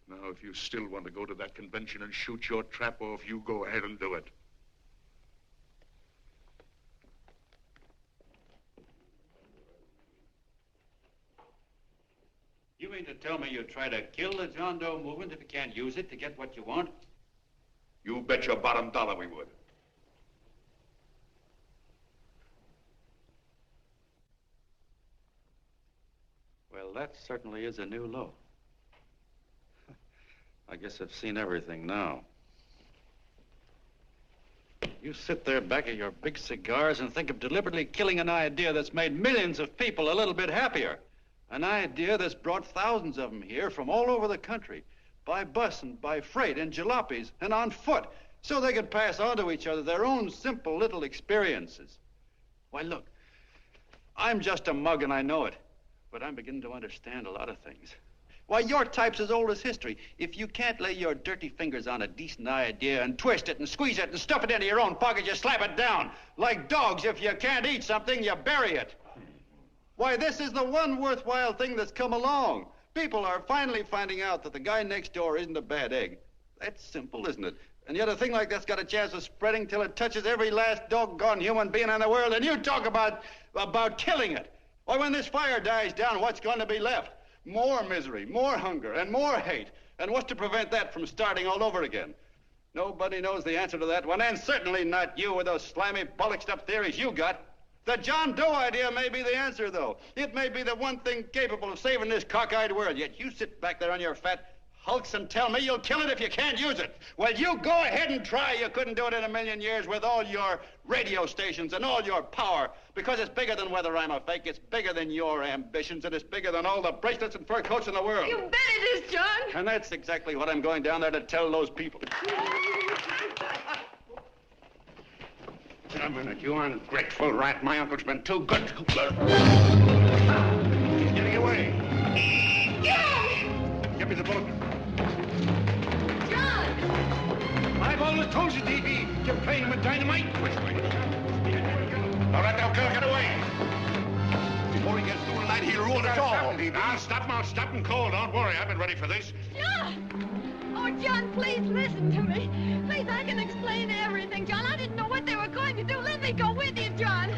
Now, if you still want to go to that convention and shoot your trap off, you go ahead and do it. You mean to tell me you'd try to kill the John Doe movement if you can't use it to get what you want? You bet your bottom dollar we would. Well, that certainly is a new low. I guess I've seen everything now. You sit there back of your big cigars and think of deliberately killing an idea that's made millions of people a little bit happier. An idea that's brought thousands of them here from all over the country, by bus and by freight and jalopies and on foot, so they could pass on to each other their own simple little experiences. Why, look, I'm just a mug and I know it, but I'm beginning to understand a lot of things. Why, your type's as old as history. If you can't lay your dirty fingers on a decent idea and twist it and squeeze it and stuff it into your own pocket, you slap it down. Like dogs, if you can't eat something, you bury it. Why, this is the one worthwhile thing that's come along. People are finally finding out that the guy next door isn't a bad egg. That's simple, isn't it? And yet a thing like that's got a chance of spreading till it touches every last doggone human being in the world, and you talk about killing it. Why, when this fire dies down, what's going to be left? More misery, more hunger, and more hate. And what's to prevent that from starting all over again? Nobody knows the answer to that one, and certainly not you with those slimy, bollocksed-up theories you got. The John Doe idea may be the answer, though. It may be the one thing capable of saving this cockeyed world. Yet you sit back there on your fat hulks and tell me you'll kill it if you can't use it. Well, you go ahead and try. You couldn't do it in a million years with all your radio stations and all your power. Because it's bigger than whether I'm a fake. It's bigger than your ambitions, and it's bigger than all the bracelets and fur coats in the world. You bet it is, John. And that's exactly what I'm going down there to tell those people. A minute, you ungrateful rat. My uncle's been too good. He's getting away. John! Give me the bullet. John! I've always told you, D.B., you're playing with dynamite. Which way? All right, now, girl, get away. Before he gets through tonight, he'll rule us all. I'll stop him cold. Don't worry, I've been ready for this. John! Oh, John, please listen to me. Please, I can explain everything, John. I didn't know what they were going to do. Let me go with you, John.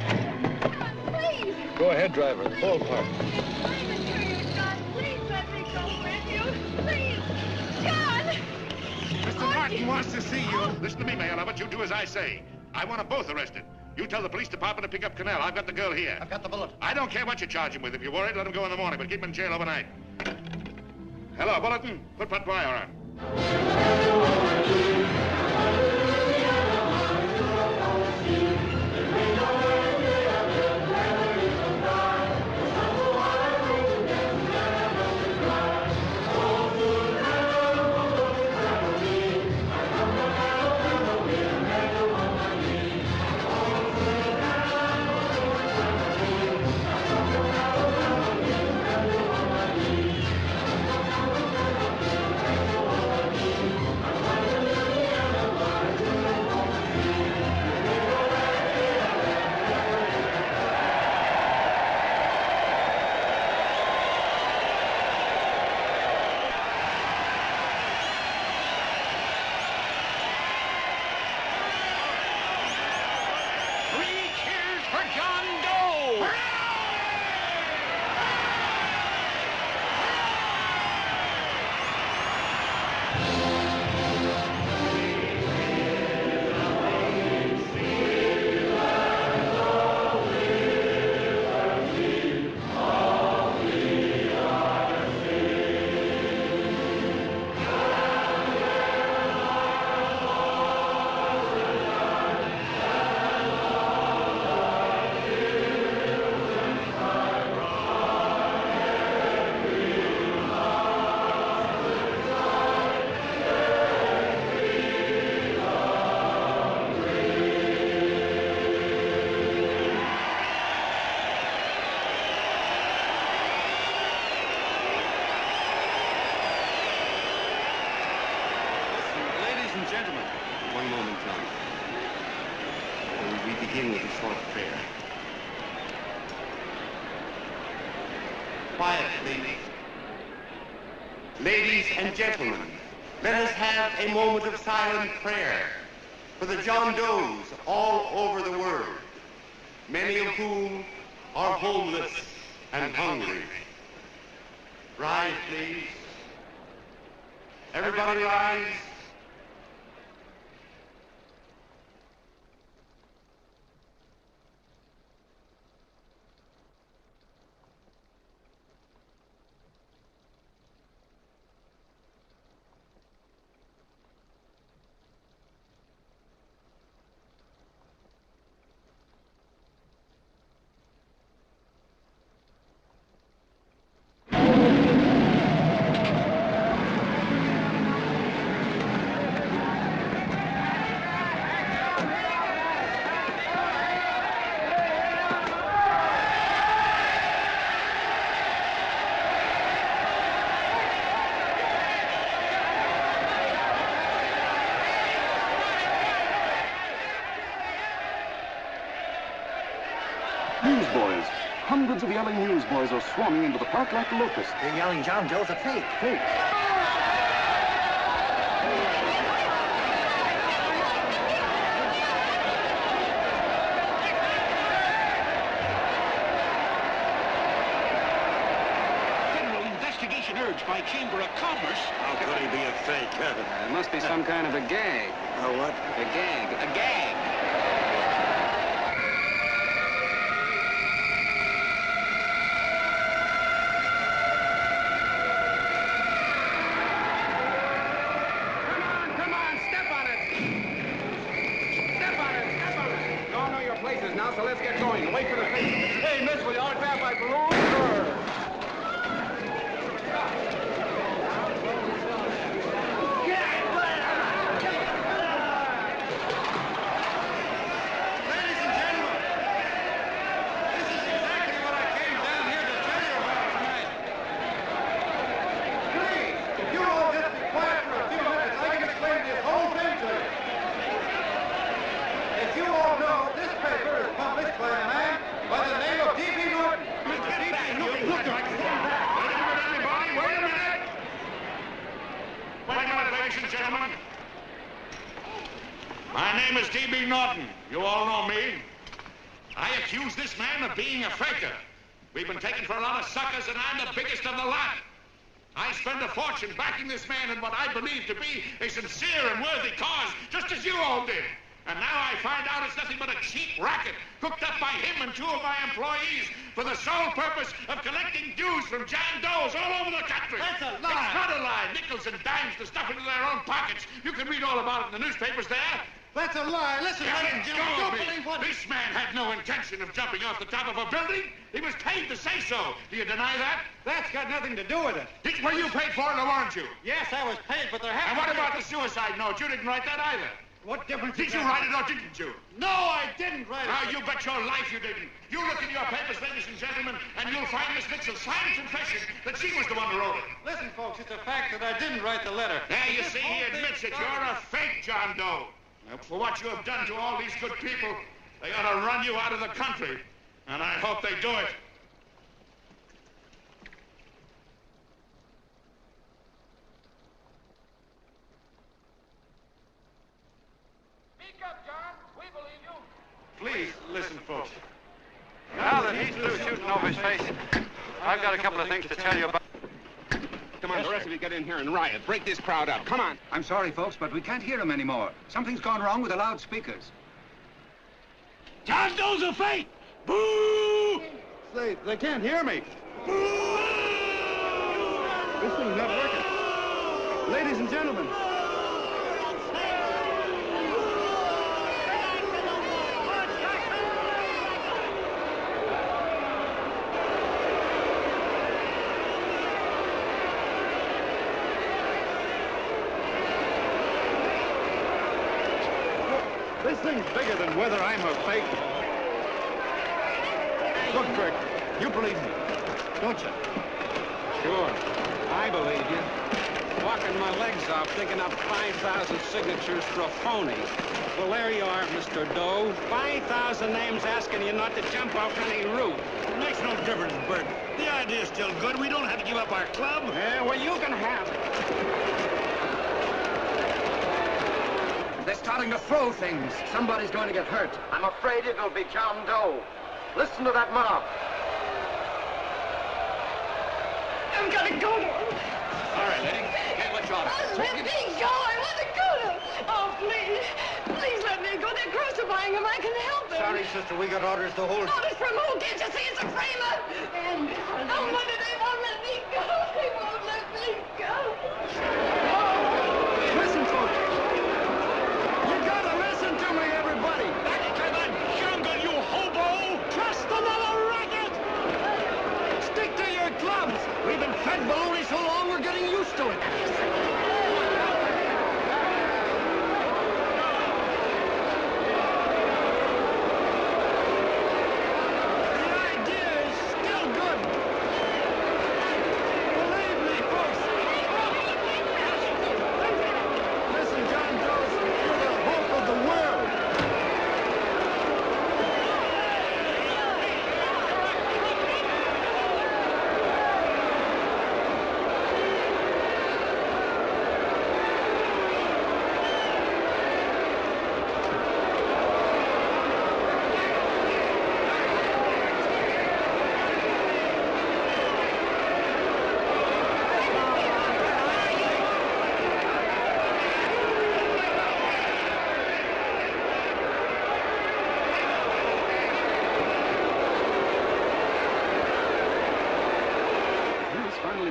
John, please. Go ahead, driver. Full park. Explain it to you, John. Please let me go with you. Please. John! Mr. Martin wants to see you. Listen to me, Mayor Lovett. You do as I say. I want them both arrested. You tell the police department to pick up Cannell. I've got the girl here. I've got the bullet. I don't care what you charge him with. If you're worried, let him go in the morning, but keep him in jail overnight. Hello, Bulletin. Put Pat Pryor on. Quiet, please. Ladies and gentlemen, let us have a moment of silent prayer for the John Does all over the world, many of whom are homeless and hungry. Rise, please. Everybody rise. Newsboys. Hundreds of yelling newsboys are swarming into the park like locusts. They're yelling John Doe's a fake. Fake. Federal investigation urged by Chamber of Commerce. How could he be a fake? It must be some kind of a gag. A what? A gag. A gag. business now, so let's get going. Wait for the station. Hey, miss, will you autograph my balloon? Sure. Gentlemen, my name is D.B. Norton. You all know me. I accuse this man of being a faker. We've been taken for a lot of suckers, and I'm the biggest of the lot. I spent a fortune backing this man in what I believe to be a sincere and worthy cause, just as you all did. And now I find out it's nothing but a cheap racket cooked up by him and two of my employees for the sole purpose of collecting dues from John Does all over the country. That's a lie. It's not a lie. Nickels and dimes to stuff into their own pockets. You can read all about it in the newspapers there. That's a lie. Listen, ladies and gentlemen, don't believe what... This man had no intention of jumping off the top of a building. He was paid to say so. Do you deny that? That's got nothing to do with it. Were you paid for it or weren't you? Yes, I was paid, but there And what about the suicide note? You didn't write that either. What difference Did you write it or didn't you? No, I didn't write it. Now, you bet your life you didn't. You look in your papers, ladies and gentlemen, and you'll find Miss Mitchell's signed confession that she was the one who wrote it. Listen, folks, it's a fact that I didn't write the letter. There, you see, he admits it. You're a fake, John Doe. Now, for what you have done to all these good people, they ought to run you out of the country. And I hope they do it. Please, listen, folks. Now that he's through shooting over his face, I've got a couple of things to tell you about. Come on, the rest of you get in here and riot. Break this crowd up. Come on. I'm sorry, folks, but we can't hear him anymore. Something's gone wrong with the loudspeakers. John Doe's a fake! Boo! They can't hear me. Boo! This thing's not working. Ladies and gentlemen. This thing's bigger than whether I'm a fake. Look, Kirk, you believe me, don't you? Sure, I believe you. Walking my legs off, digging up 5,000 signatures for a phony. Well, there you are, Mr. Doe. 5,000 names asking you not to jump off any roof. It makes no difference, Bert. The idea's still good. We don't have to give up our club. Yeah, well, you can have it. They're starting to throw things. Somebody's going to get hurt. I'm afraid it'll be John Doe. Listen to that mob. I've got to go to him. All right, lady. Get what you ought to. Let me go. I want to go to him. Oh, please. Please let me go. They're crucifying him. I can help him. Sorry, sister. We got orders to hold. Orders from who? Can't you see it's a framer? And oh, Mother, they won't let me go. They won't let me go. Listen, folks. You gotta listen to me, everybody. Back to the jungle, you hobo. Trust another racket. Stick to your clubs. We've been fed baloney so long, we're getting used to it.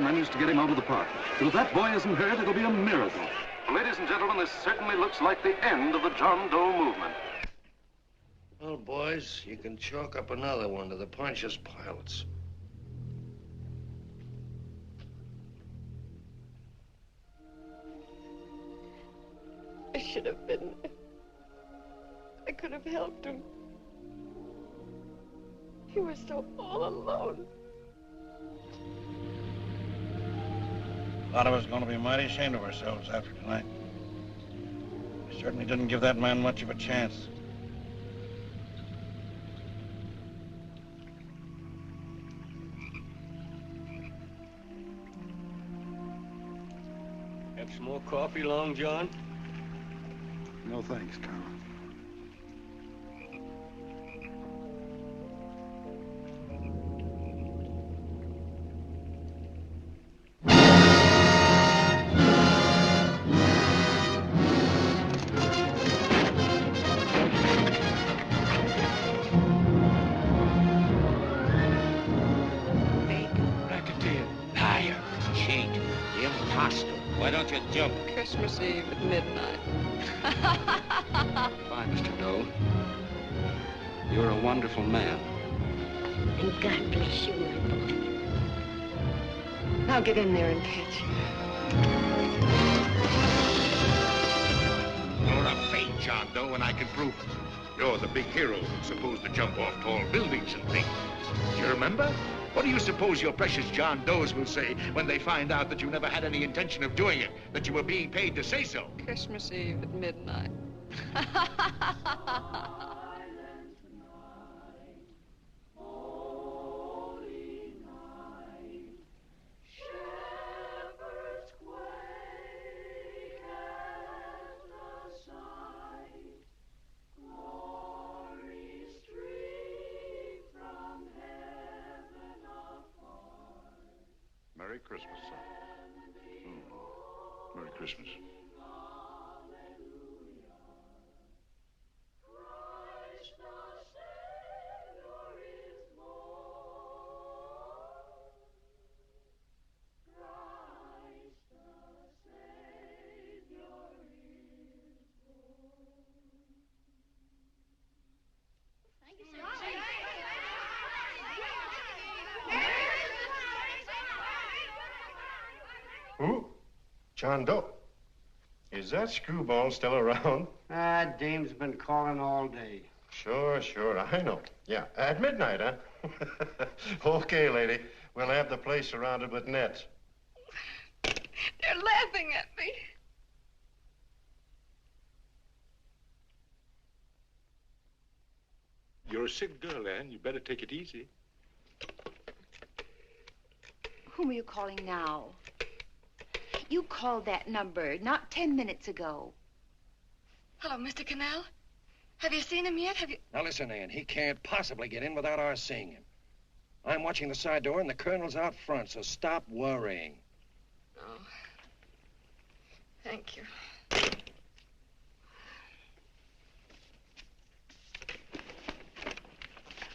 Managed to get him out of the park. But if that boy isn't hurt, it'll be a miracle. Ladies and gentlemen, this certainly looks like the end of the John Doe movement. Well, Well, boys, you can chalk up another one to the Pontius pilots. I should have been there. I could have helped him. He was so all alone. A lot of us are going to be mighty ashamed of ourselves after tonight. We certainly didn't give that man much of a chance. Have some more coffee, Long John? No thanks, Carl. Why don't you jump? Christmas Eve at midnight. Fine, Mr. Doe. You're a wonderful man. And God bless you, my boy. Now get in there and catch him. You're a fake John Doe, and I can prove it. You're the big hero who's supposed to jump off tall buildings and things. Do you remember? What do you suppose your precious John Does will say when they find out that you never had any intention of doing it, that you were being paid to say so? Christmas Eve at midnight. Merry Christmas, son. Merry Christmas. Who? John Doe. Is that screwball still around? Dame's been calling all day. Sure, I know. Yeah, at midnight, huh? Okay, lady. We'll have the place surrounded with nets. They're laughing at me. You're a sick girl, Anne. You better take it easy. Whom are you calling now? You called that number not 10 minutes ago. Hello, Mr. Cannell. Have you seen him yet? Have you... Now listen, Ann, he can't possibly get in without our seeing him. I'm watching the side door and the colonel's out front, so stop worrying. Oh. Thank you.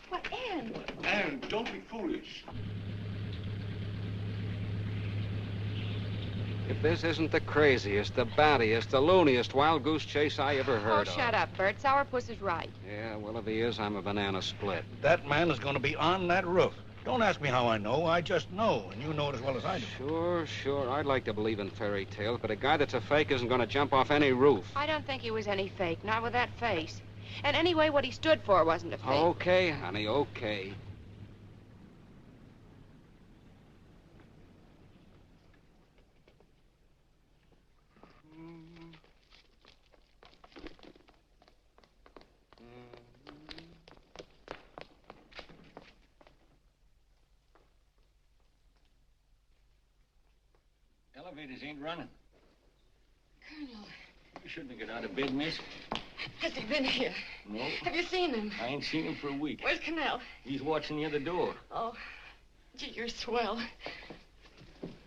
What, Ann? Anne, don't be foolish. If this isn't the craziest, the battiest, the looniest wild goose chase I ever heard of. Oh, shut up, Bert. Sourpuss is right. Yeah, well, if he is, I'm a banana split. That man is going to be on that roof. Don't ask me how I know. I just know, and you know it as well as I do. Sure. I'd like to believe in fairy tales, but a guy that's a fake isn't going to jump off any roof. I don't think he was any fake, not with that face. And anyway, what he stood for wasn't a fake. Okay, honey, okay. Elevators ain't running. Colonel, You shouldn't have got out of bed, miss. has he been here? No. Have you seen him? I ain't seen him for a week. Where's Cannell? He's watching the other door. Oh, gee, you're swell.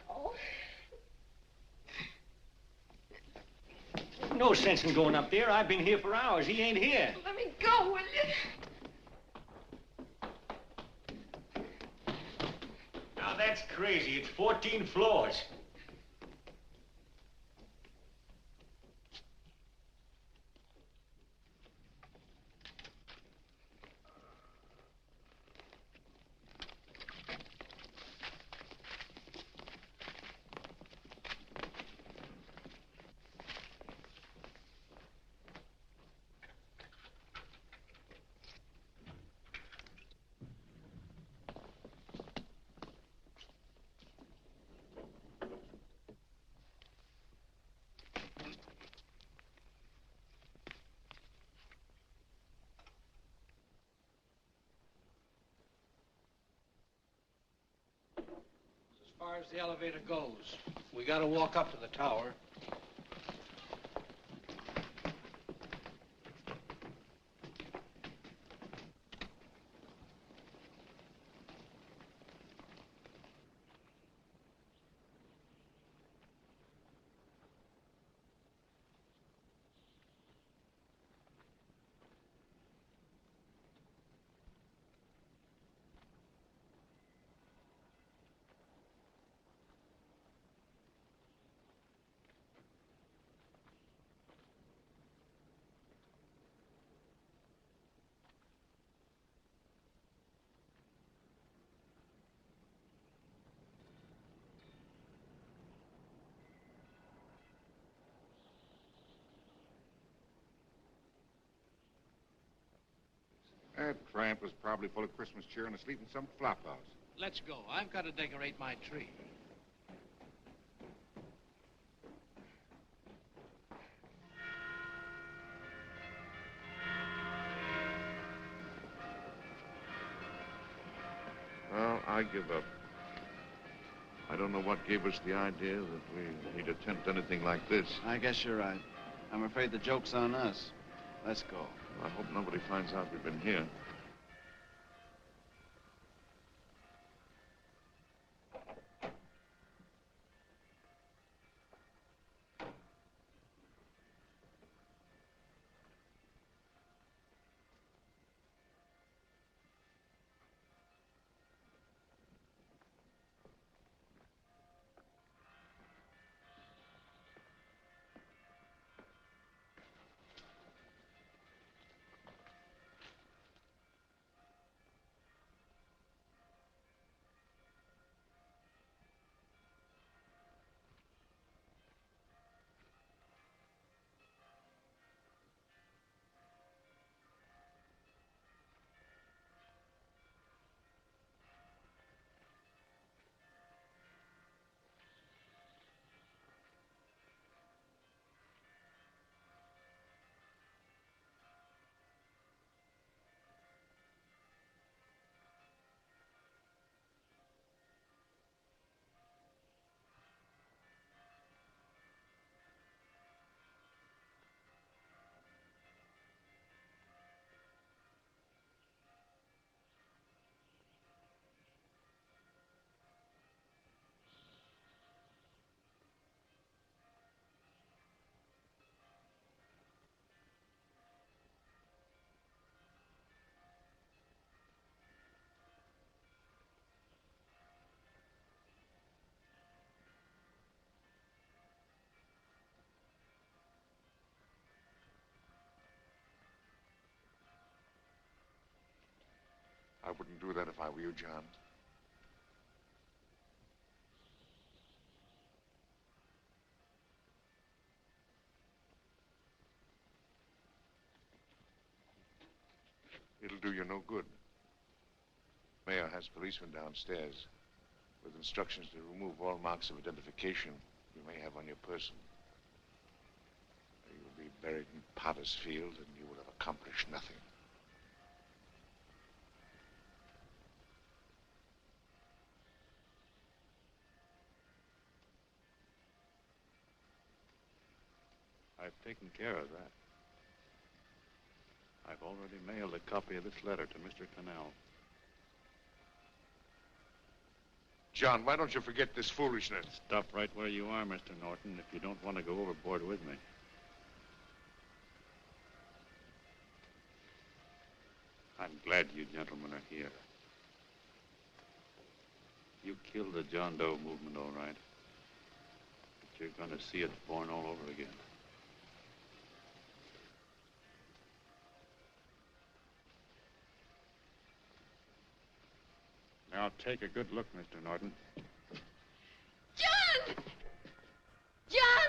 Oh. No sense in going up there. I've been here for hours. He ain't here. Let me go, will you? Now that's crazy. It's 14 floors. far as the elevator goes. We gotta walk up to the tower. That tramp was probably full of Christmas cheer and asleep in some flop house. Let's go. I've got to decorate my tree. Well, I give up. I don't know what gave us the idea that we need attempt anything like this. I guess you're right. I'm afraid the joke's on us. Let's go. I hope nobody finds out we've been here. I wouldn't do that if I were you, John. It'll do you no good. Mayor has policemen downstairs with instructions to remove all marks of identification you may have on your person. You will be buried in Potter's Field, and you will have accomplished nothing. I've taken care of that. I've already mailed a copy of this letter to Mr. Cannell. John, why don't you forget this foolishness? Stop right where you are, Mr. Norton, if you don't want to go overboard with me. I'm glad you gentlemen are here. You killed the John Doe movement, all right. But you're going to see it born all over again. Now, take a good look, Mr. Norton. John! John!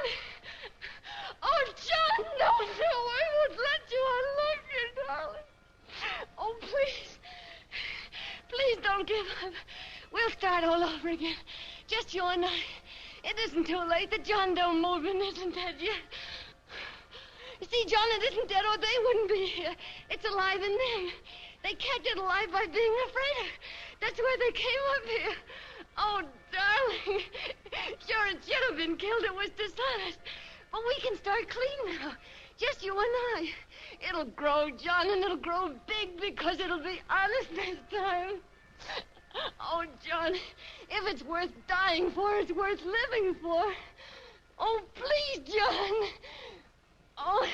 Oh, John, no, I won't let you. I love you, darling. Oh, please. Please don't give up. We'll start all over again. Just you and I. It isn't too late. The John Doe movement isn't dead yet. You see, John, it isn't dead or they wouldn't be here. It's alive in them. They kept it alive by being afraid of. That's why they came up here. Oh, darling. Sure, it should have been killed. It was dishonest. But we can start clean now. Just you and I. It'll grow, John, and it'll grow big because it'll be honest this time. Oh, John, if it's worth dying for, it's worth living for. Oh, please, John. Oh.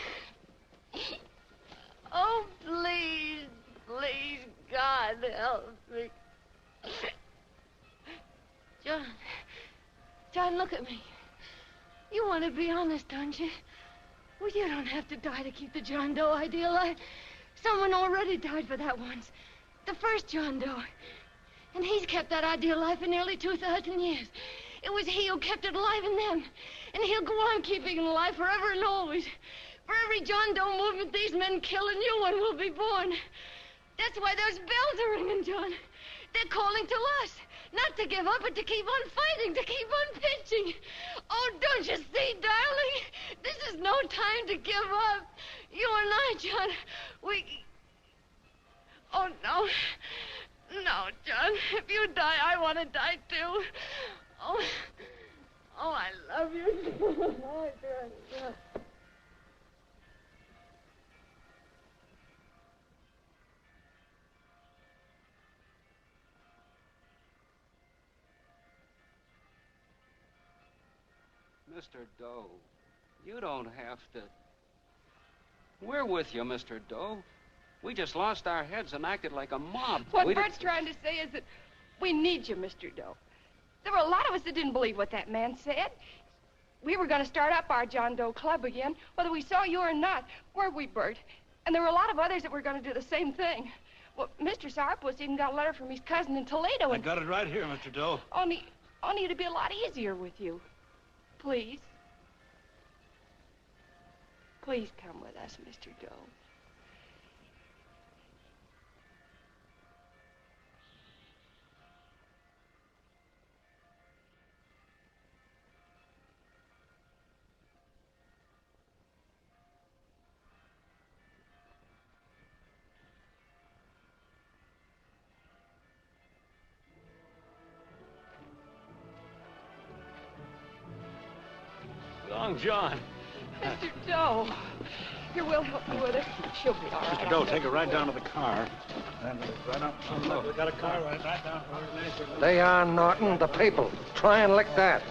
Oh, please, please, God, help me. John, look at me. You want to be honest, don't you? Well, you don't have to die to keep the John Doe idea alive. Someone already died for that once. The first John Doe. And he's kept that idea alive for nearly 2,000 years. It was he who kept it alive in them. And he'll go on keeping it alive forever and always. For every John Doe movement these men kill, a new one will be born. That's why those bells are ringing, John. They're calling to us. Not to give up, but to keep on fighting, to keep on pitching. Oh, don't you see, darling? This is no time to give up. You and I, John, we... Oh, no. No, John. If you die, I want to die, too. Oh, I love you. Oh, John. Mr. Doe, you don't have to. We're with you, Mr. Doe. We just lost our heads and acted like a mob. What Bert's trying to say is that we need you, Mr. Doe. There were a lot of us that didn't believe what that man said. We were going to start up our John Doe Club again, whether we saw you or not. Weren't we, Bert? And there were a lot of others that were going to do the same thing. Well, Mr. Sourpuss even got a letter from his cousin in Toledo. I got it right here, Mr. Doe. Only it'd be a lot easier with you. Please. Please come with us, Mr. Doe. Long John. Mr. Doe. Here, we'll help you with her. She'll be all right. Mr. Doe, take her right down to the car. And right up. Oh, we got a car right down. They are, Norton, the people. Try and lick that.